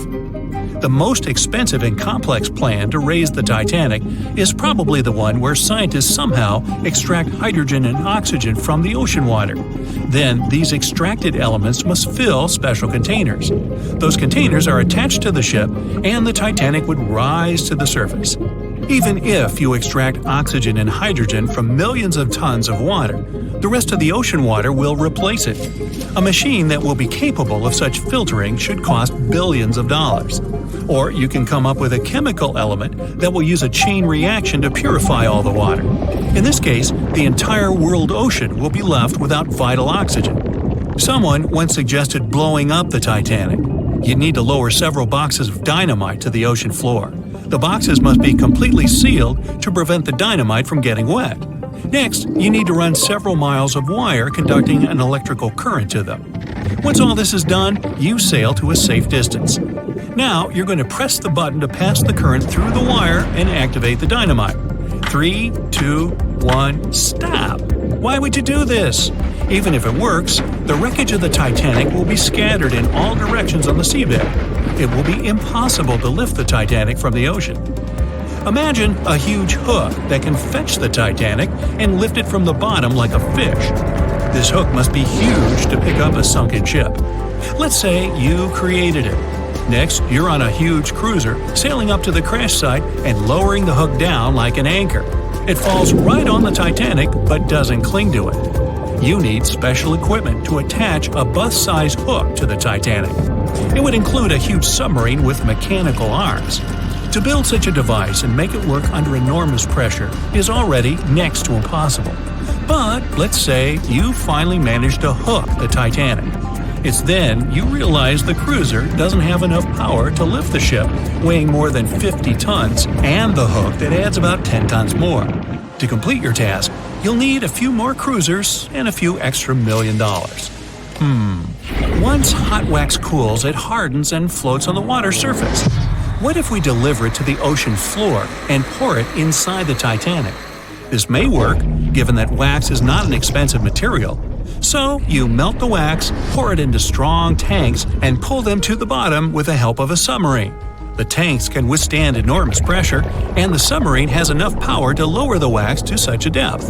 The most expensive and complex plan to raise the Titanic is probably the one where scientists somehow extract hydrogen and oxygen from the ocean water. Then, these extracted elements must fill special containers. Those containers are attached to the ship, and the Titanic would rise to the surface. Even if you extract oxygen and hydrogen from millions of tons of water, the rest of the ocean water will replace it. A machine that will be capable of such filtering should cost billions of dollars. Or you can come up with a chemical element that will use a chain reaction to purify all the water. In this case, the entire world ocean will be left without vital oxygen. Someone once suggested blowing up the Titanic. You'd need to lower several boxes of dynamite to the ocean floor. The boxes must be completely sealed to prevent the dynamite from getting wet. Next, you need to run several miles of wire conducting an electrical current to them. Once all this is done, you sail to a safe distance. Now, you're going to press the button to pass the current through the wire and activate the dynamite. 3, 2, 1, stop! Why would you do this? Even if it works, the wreckage of the Titanic will be scattered in all directions on the seabed. It will be impossible to lift the Titanic from the ocean. Imagine a huge hook that can fetch the Titanic and lift it from the bottom like a fish. This hook must be huge to pick up a sunken ship. Let's say you created it. Next, you're on a huge cruiser, sailing up to the crash site and lowering the hook down like an anchor. It falls right on the Titanic but doesn't cling to it. You need special equipment to attach a bus-sized hook to the Titanic. It would include a huge submarine with mechanical arms. To build such a device and make it work under enormous pressure is already next to impossible. But let's say you finally managed to hook the Titanic. It's then you realize the cruiser doesn't have enough power to lift the ship, weighing more than 50 tons, and the hook that adds about 10 tons more. To complete your task, you'll need a few more cruisers and a few extra $1 million. Once hot wax cools, it hardens and floats on the water surface. What if we deliver it to the ocean floor and pour it inside the Titanic? This may work, given that wax is not an expensive material. So, you melt the wax, pour it into strong tanks, and pull them to the bottom with the help of a submarine. The tanks can withstand enormous pressure, and the submarine has enough power to lower the wax to such a depth.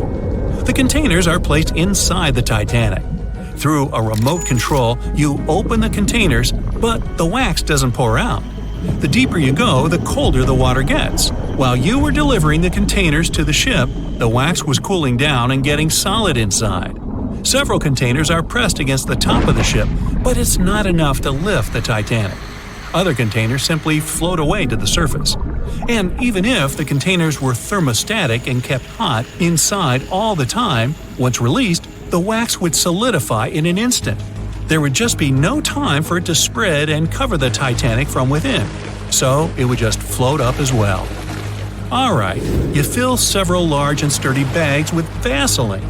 The containers are placed inside the Titanic. Through a remote control, you open the containers, but the wax doesn't pour out. The deeper you go, the colder the water gets. While you were delivering the containers to the ship, the wax was cooling down and getting solid inside. Several containers are pressed against the top of the ship, but it's not enough to lift the Titanic. Other containers simply float away to the surface. And even if the containers were thermostatic and kept hot inside all the time, once released, the wax would solidify in an instant. There would just be no time for it to spread and cover the Titanic from within, so it would just float up as well. Alright, you fill several large and sturdy bags with Vaseline.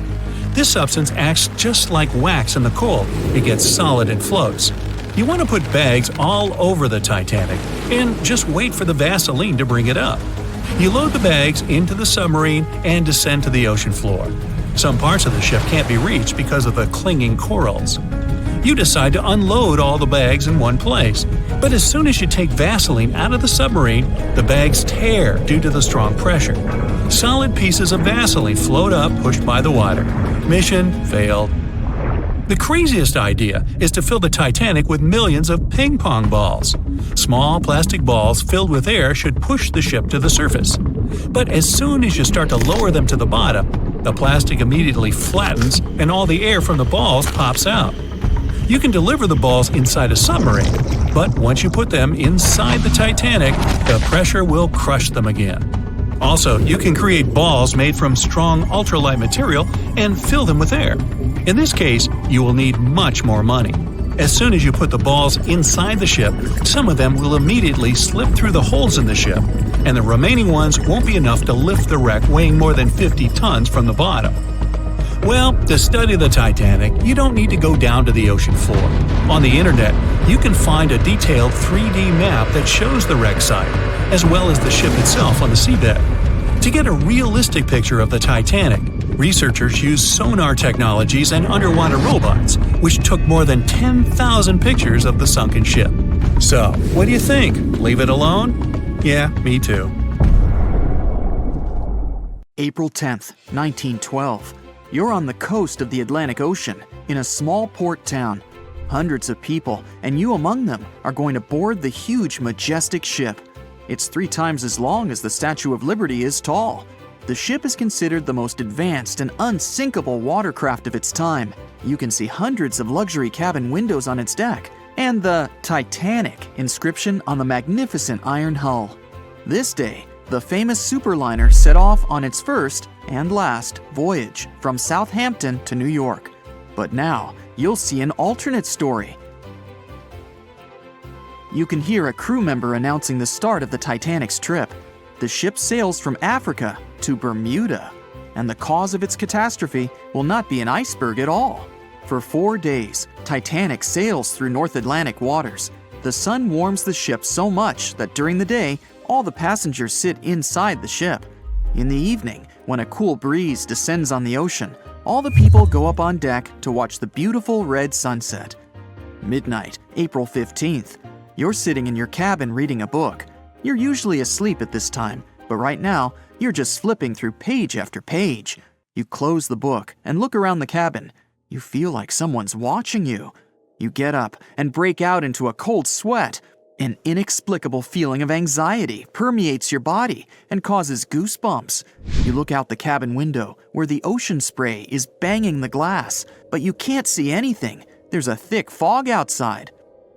This substance acts just like wax in the cold. It gets solid and floats. You want to put bags all over the Titanic and just wait for the Vaseline to bring it up. You load the bags into the submarine and descend to the ocean floor. Some parts of the ship can't be reached because of the clinging corals. You decide to unload all the bags in one place, but as soon as you take Vaseline out of the submarine, the bags tear due to the strong pressure. Solid pieces of Vaseline float up, pushed by the water. Mission failed. The craziest idea is to fill the Titanic with millions of ping pong balls. Small plastic balls filled with air should push the ship to the surface. But as soon as you start to lower them to the bottom, the plastic immediately flattens and all the air from the balls pops out. You can deliver the balls inside a submarine, but once you put them inside the Titanic, the pressure will crush them again. Also, you can create balls made from strong ultralight material and fill them with air. In this case, you will need much more money. As soon as you put the balls inside the ship, some of them will immediately slip through the holes in the ship, and the remaining ones won't be enough to lift the wreck weighing more than 50 tons from the bottom. Well, to study the Titanic, you don't need to go down to the ocean floor. On the internet, you can find a detailed 3D map that shows the wreck site, as well as the ship itself on the seabed. To get a realistic picture of the Titanic, researchers used sonar technologies and underwater robots, which took more than 10,000 pictures of the sunken ship. So, what do you think? Leave it alone? Yeah, me too. April 10th, 1912. You're on the coast of the Atlantic Ocean, in a small port town. Hundreds of people, and you among them, are going to board the huge, majestic ship. It's 3 times as long as the Statue of Liberty is tall. The ship is considered the most advanced and unsinkable watercraft of its time. You can see hundreds of luxury cabin windows on its deck, and the Titanic inscription on the magnificent iron hull. This day, the famous superliner set off on its first and last voyage from Southampton to New York. But now, you'll see an alternate story. You can hear a crew member announcing the start of the Titanic's trip. The ship sails from Africa to Bermuda, and the cause of its catastrophe will not be an iceberg at all. For 4 days, Titanic sails through North Atlantic waters. The sun warms the ship so much that during the day, all the passengers sit inside the ship. In the evening, when a cool breeze descends on the ocean, all the people go up on deck to watch the beautiful red sunset. Midnight, April 15th. You're sitting in your cabin reading a book. You're usually asleep at this time, but right now, you're just flipping through page after page. You close the book and look around the cabin. You feel like someone's watching you. You get up and break out into a cold sweat. An inexplicable feeling of anxiety permeates your body and causes goosebumps. You look out the cabin window where the ocean spray is banging the glass, but you can't see anything. There's a thick fog outside.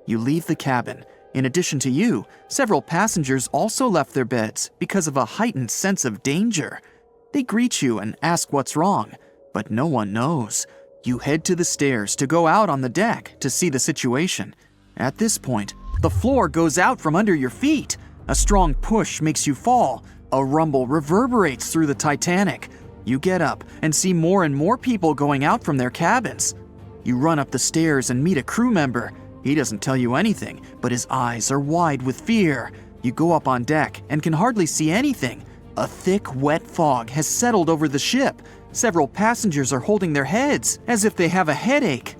You leave the cabin. In addition to you, several passengers also left their beds because of a heightened sense of danger. They greet you and ask what's wrong, but no one knows. You head to the stairs to go out on the deck to see the situation. At this point, the floor goes out from under your feet. A strong push makes you fall. A rumble reverberates through the Titanic. You get up and see more and more people going out from their cabins. You run up the stairs and meet a crew member. He doesn't tell you anything, but his eyes are wide with fear. You go up on deck and can hardly see anything. A thick, wet fog has settled over the ship. Several passengers are holding their heads as if they have a headache.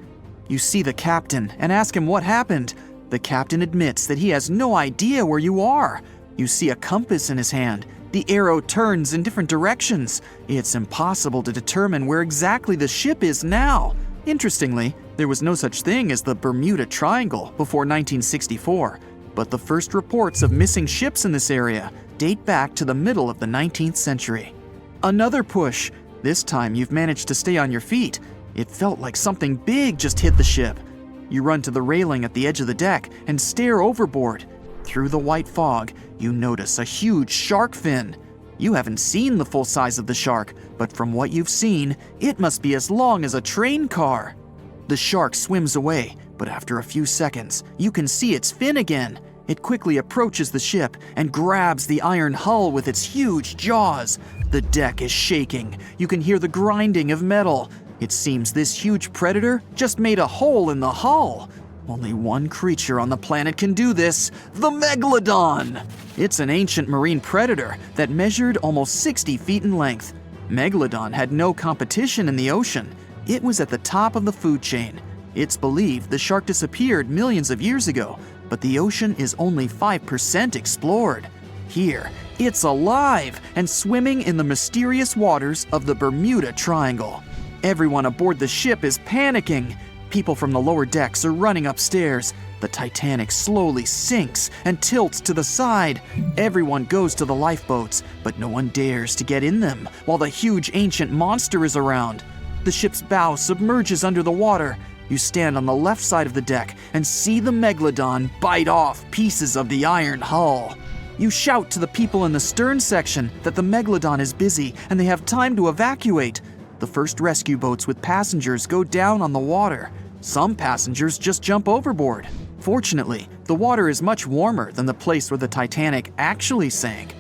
You see the captain and ask him what happened. The captain admits that he has no idea where you are. You see a compass in his hand. The arrow turns in different directions. It's impossible to determine where exactly the ship is now. Interestingly, there was no such thing as the Bermuda Triangle before 1964, but the first reports of missing ships in this area date back to the middle of the 19th century. Another push. This time you've managed to stay on your feet. It felt like something big just hit the ship. You run to the railing at the edge of the deck and stare overboard. Through the white fog, you notice a huge shark fin. You haven't seen the full size of the shark, but from what you've seen, it must be as long as a train car. The shark swims away, but after a few seconds, you can see its fin again. It quickly approaches the ship and grabs the iron hull with its huge jaws. The deck is shaking. You can hear the grinding of metal. It seems this huge predator just made a hole in the hull. Only one creature on the planet can do this, the Megalodon. It's an ancient marine predator that measured almost 60 feet in length. Megalodon had no competition in the ocean. It was at the top of the food chain. It's believed the shark disappeared millions of years ago, but the ocean is only 5% explored. Here, it's alive and swimming in the mysterious waters of the Bermuda Triangle. Everyone aboard the ship is panicking. People from the lower decks are running upstairs. The Titanic slowly sinks and tilts to the side. Everyone goes to the lifeboats, but no one dares to get in them while the huge ancient monster is around. The ship's bow submerges under the water. You stand on the left side of the deck and see the Megalodon bite off pieces of the iron hull. You shout to the people in the stern section that the Megalodon is busy and they have time to evacuate. The first rescue boats with passengers go down on the water. Some passengers just jump overboard. Fortunately, the water is much warmer than the place where the Titanic actually sank.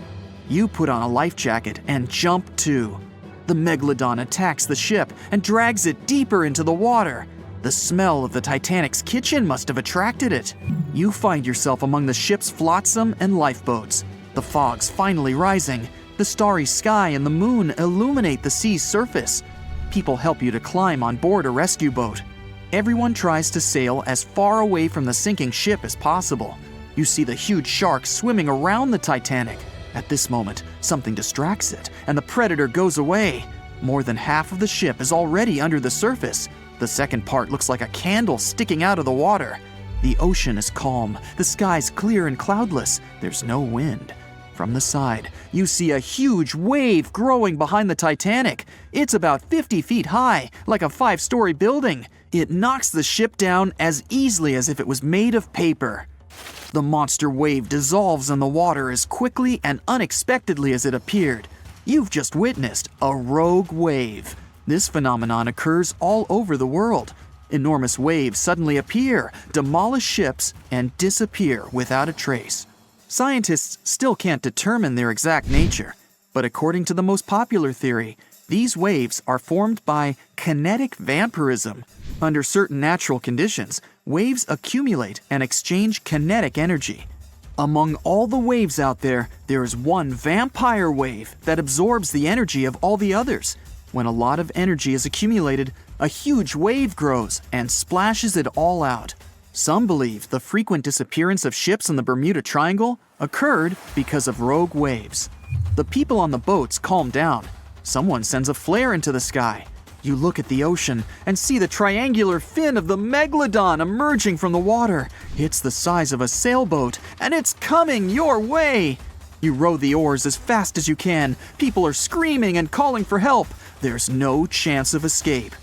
You put on a life jacket and jump too. The Megalodon attacks the ship and drags it deeper into the water. The smell of the Titanic's kitchen must have attracted it. You find yourself among the ship's flotsam and lifeboats. The fog's finally rising. The starry sky and the moon illuminate the sea's surface. People help you to climb on board a rescue boat. Everyone tries to sail as far away from the sinking ship as possible. You see the huge shark swimming around the Titanic. At this moment, something distracts it, and the predator goes away. More than half of the ship is already under the surface. The second part looks like a candle sticking out of the water. The ocean is calm. The sky's clear and cloudless. There's no wind. From the side, you see a huge wave growing behind the Titanic. It's about 50 feet high, like a 5-story building. It knocks the ship down as easily as if it was made of paper. The monster wave dissolves in the water as quickly and unexpectedly as it appeared. You've just witnessed a rogue wave. This phenomenon occurs all over the world. Enormous waves suddenly appear, demolish ships, and disappear without a trace. Scientists still can't determine their exact nature, but according to the most popular theory, these waves are formed by kinetic vampirism. Under certain natural conditions, waves accumulate and exchange kinetic energy. Among all the waves out there, there is one vampire wave that absorbs the energy of all the others. When a lot of energy is accumulated, a huge wave grows and splashes it all out. Some believe the frequent disappearance of ships in the Bermuda Triangle occurred because of rogue waves. The people on the boats calm down. Someone sends a flare into the sky. You look at the ocean and see the triangular fin of the Megalodon emerging from the water. It's the size of a sailboat, and it's coming your way. You row the oars as fast as you can. People are screaming and calling for help. There's no chance of escape.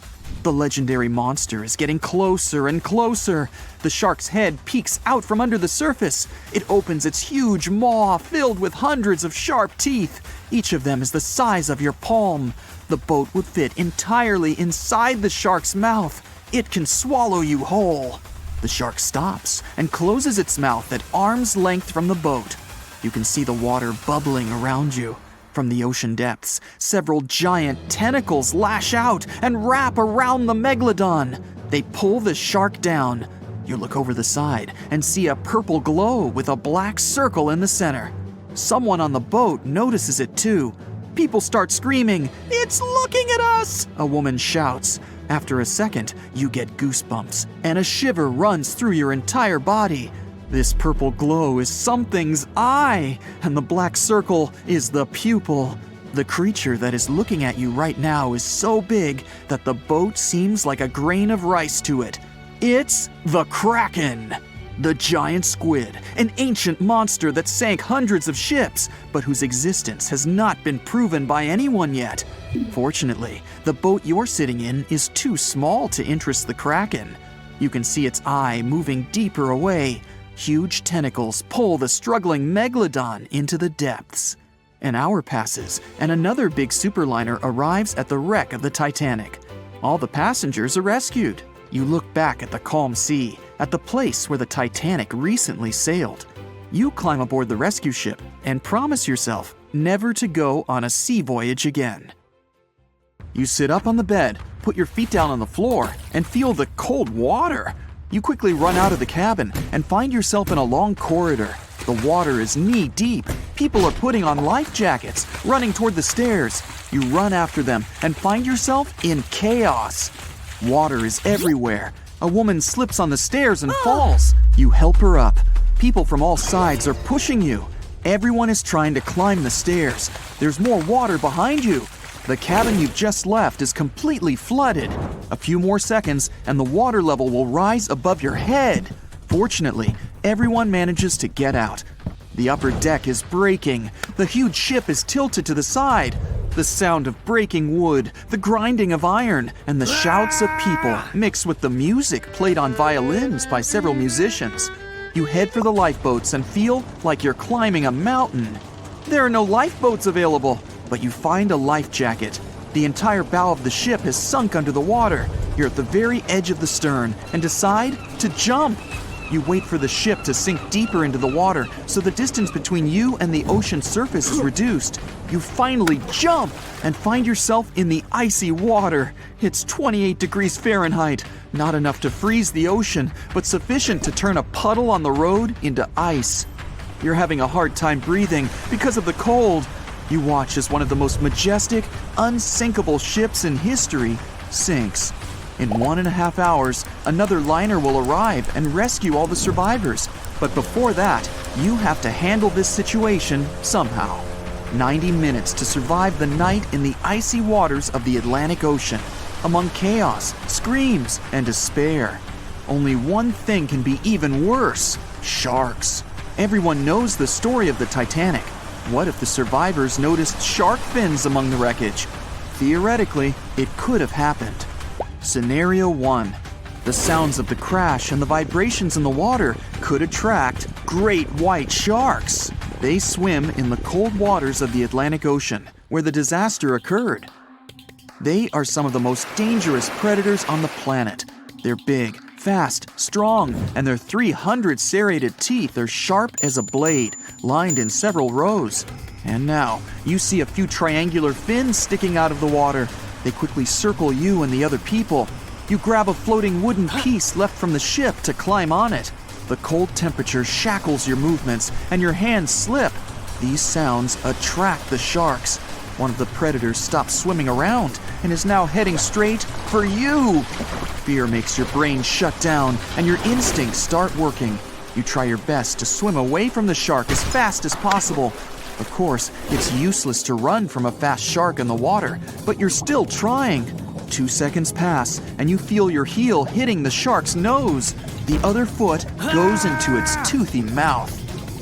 The legendary monster is getting closer and closer. The shark's head peeks out from under the surface. It opens its huge maw filled with hundreds of sharp teeth. Each of them is the size of your palm. The boat would fit entirely inside the shark's mouth. It can swallow you whole. The shark stops and closes its mouth at arm's length from the boat. You can see the water bubbling around you. From the ocean depths, several giant tentacles lash out and wrap around the Megalodon. They pull the shark down. You look over the side and see a purple glow with a black circle in the center. Someone on the boat notices it too. People start screaming, "It's looking at us!" a woman shouts. After a second, you get goosebumps, and a shiver runs through your entire body. This purple glow is something's eye, and the black circle is the pupil. The creature that is looking at you right now is so big that the boat seems like a grain of rice to it. It's the Kraken! The giant squid, an ancient monster that sank hundreds of ships, but whose existence has not been proven by anyone yet. Fortunately, the boat you're sitting in is too small to interest the Kraken. You can see its eye moving deeper away. Huge tentacles pull the struggling Megalodon into the depths. An hour passes, and another big superliner arrives at the wreck of the Titanic. All the passengers are rescued. You look back at the calm sea, at the place where the Titanic recently sailed. You climb aboard the rescue ship and promise yourself never to go on a sea voyage again. You sit up on the bed, put your feet down on the floor, and feel the cold water. You quickly run out of the cabin and find yourself in a long corridor. The water is knee-deep. People are putting on life jackets, running toward the stairs. You run after them and find yourself in chaos. Water is everywhere. A woman slips on the stairs and falls. You help her up. People from all sides are pushing you. Everyone is trying to climb the stairs. There's more water behind you. The cabin you've just left is completely flooded. A few more seconds and the water level will rise above your head. Fortunately, everyone manages to get out. The upper deck is breaking. The huge ship is tilted to the side. The sound of breaking wood, the grinding of iron, and the shouts of people mix with the music played on violins by several musicians. You head for the lifeboats and feel like you're climbing a mountain. There are no lifeboats available, but you find a life jacket. The entire bow of the ship has sunk under the water. You're at the very edge of the stern and decide to jump. You wait for the ship to sink deeper into the water so the distance between you and the ocean surface is reduced. You finally jump and find yourself in the icy water. It's 28 degrees Fahrenheit, not enough to freeze the ocean, but sufficient to turn a puddle on the road into ice. You're having a hard time breathing because of the cold. You watch as one of the most majestic, unsinkable ships in history sinks. In 1.5 hours, another liner will arrive and rescue all the survivors. But before that, you have to handle this situation somehow. 90 minutes to survive the night in the icy waters of the Atlantic Ocean, among chaos, screams, and despair. Only one thing can be even worse: sharks. Everyone knows the story of the Titanic. What if the survivors noticed shark fins among the wreckage? Theoretically, it could have happened. Scenario 1. The sounds of the crash and the vibrations in the water could attract great white sharks. They swim in the cold waters of the Atlantic Ocean, where the disaster occurred. They are some of the most dangerous predators on the planet. They're big, fast, strong, and their 300 serrated teeth are sharp as a blade, lined in several rows. And now, you see a few triangular fins sticking out of the water. They quickly circle you and the other people. You grab a floating wooden piece left from the ship to climb on it. The cold temperature shackles your movements and your hands slip. These sounds attract the sharks. One of the predators stops swimming around and is now heading straight for you. Fear makes your brain shut down and your instincts start working. You try your best to swim away from the shark as fast as possible. Of course, it's useless to run from a fast shark in the water, but you're still trying. 2 seconds pass, and you feel your heel hitting the shark's nose. The other foot goes into its toothy mouth.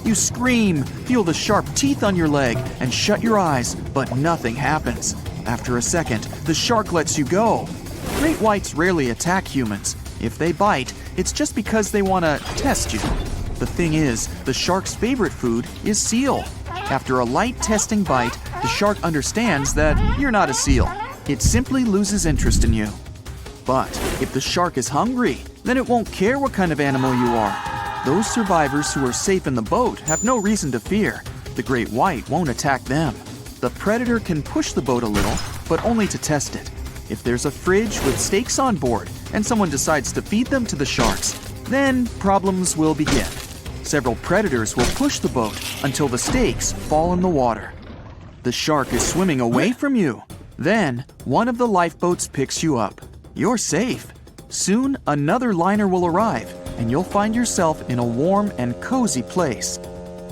You scream, feel the sharp teeth on your leg, and shut your eyes, but nothing happens. After a second, the shark lets you go. Great whites rarely attack humans. If they bite, it's just because they want to test you. The thing is, the shark's favorite food is seal. After a light testing bite, the shark understands that you're not a seal. It simply loses interest in you. But if the shark is hungry, then it won't care what kind of animal you are. Those survivors who are safe in the boat have no reason to fear. The great white won't attack them. The predator can push the boat a little, but only to test it. If there's a fridge with steaks on board and someone decides to feed them to the sharks, then problems will begin. Several predators will push the boat until the steaks fall in the water. The shark is swimming away from you. Then, one of the lifeboats picks you up. You're safe. Soon, another liner will arrive, and you'll find yourself in a warm and cozy place.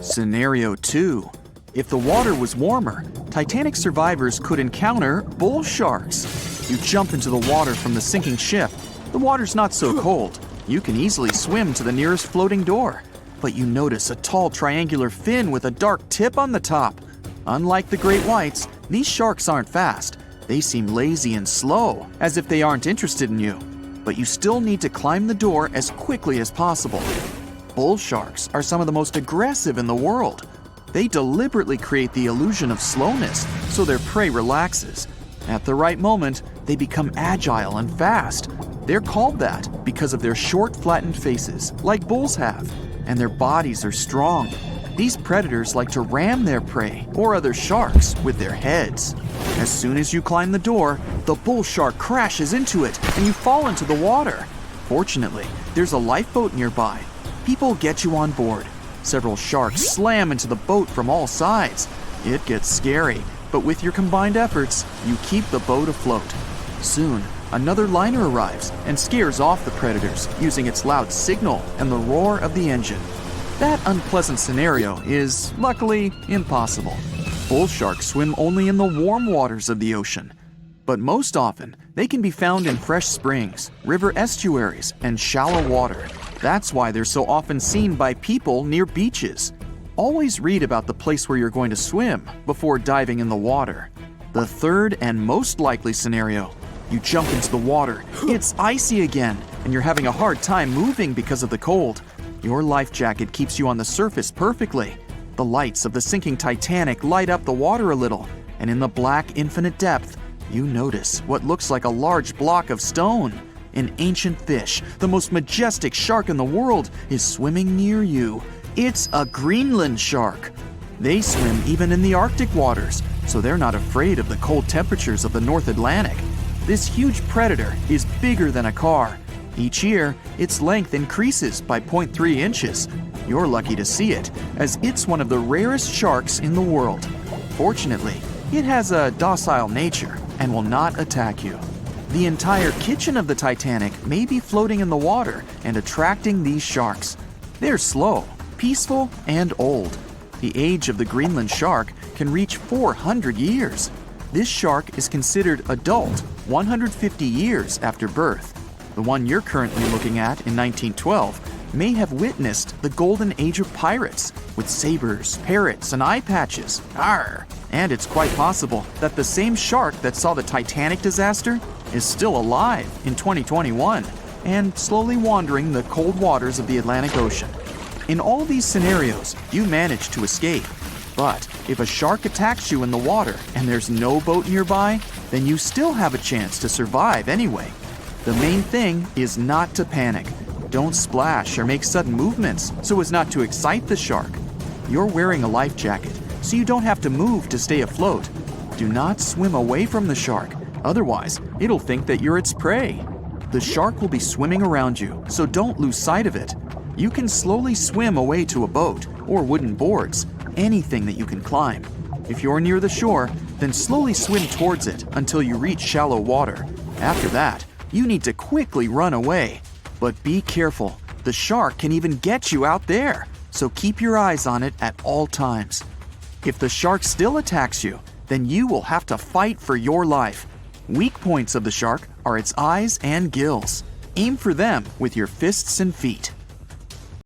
Scenario 2. If the water was warmer, Titanic survivors could encounter bull sharks. You jump into the water from the sinking ship. The water's not so cold. You can easily swim to the nearest floating door. But you notice a tall triangular fin with a dark tip on the top. Unlike the great whites, these sharks aren't fast. They seem lazy and slow, as if they aren't interested in you. But you still need to climb the door as quickly as possible. Bull sharks are some of the most aggressive in the world. They deliberately create the illusion of slowness so their prey relaxes. At the right moment, they become agile and fast. They're called that because of their short, flattened faces, like bulls have, and their bodies are strong. These predators like to ram their prey or other sharks with their heads. As soon as you climb the door, the bull shark crashes into it and you fall into the water. Fortunately, there's a lifeboat nearby. People get you on board. Several sharks slam into the boat from all sides. It gets scary, but with your combined efforts, you keep the boat afloat. Soon, another liner arrives and scares off the predators using its loud signal and the roar of the engine. That unpleasant scenario is, luckily, impossible. Bull sharks swim only in the warm waters of the ocean. But most often, they can be found in fresh springs, river estuaries, and shallow water. That's why they're so often seen by people near beaches. Always read about the place where you're going to swim before diving in the water. The third and most likely scenario: you jump into the water, it's icy again, and you're having a hard time moving because of the cold. Your life jacket keeps you on the surface perfectly. The lights of the sinking Titanic light up the water a little, and in the black infinite depth, you notice what looks like a large block of stone. An ancient fish, the most majestic shark in the world, is swimming near you. It's a Greenland shark. They swim even in the Arctic waters, so they're not afraid of the cold temperatures of the North Atlantic. This huge predator is bigger than a car. Each year, its length increases by 0.3 inches. You're lucky to see it, as it's one of the rarest sharks in the world. Fortunately, it has a docile nature and will not attack you. The entire kitchen of the Titanic may be floating in the water and attracting these sharks. They're slow, peaceful, and old. The age of the Greenland shark can reach 400 years. This shark is considered adult 150 years after birth. The one you're currently looking at in 1912 may have witnessed the golden age of pirates with sabers, parrots, and eye patches. Arr! And it's quite possible that the same shark that saw the Titanic disaster is still alive in 2021 and slowly wandering the cold waters of the Atlantic Ocean. In all these scenarios, you manage to escape. But if a shark attacks you in the water and there's no boat nearby, then you still have a chance to survive anyway. The main thing is not to panic. Don't splash or make sudden movements so as not to excite the shark. You're wearing a life jacket, so you don't have to move to stay afloat. Do not swim away from the shark, otherwise it'll think that you're its prey. The shark will be swimming around you, so don't lose sight of it. You can slowly swim away to a boat or wooden boards, anything that you can climb. If you're near the shore, then slowly swim towards it until you reach shallow water. After that, you need to quickly run away. But be careful, the shark can even get you out there, so keep your eyes on it at all times. If the shark still attacks you, then you will have to fight for your life. Weak points of the shark are its eyes and gills. Aim for them with your fists and feet.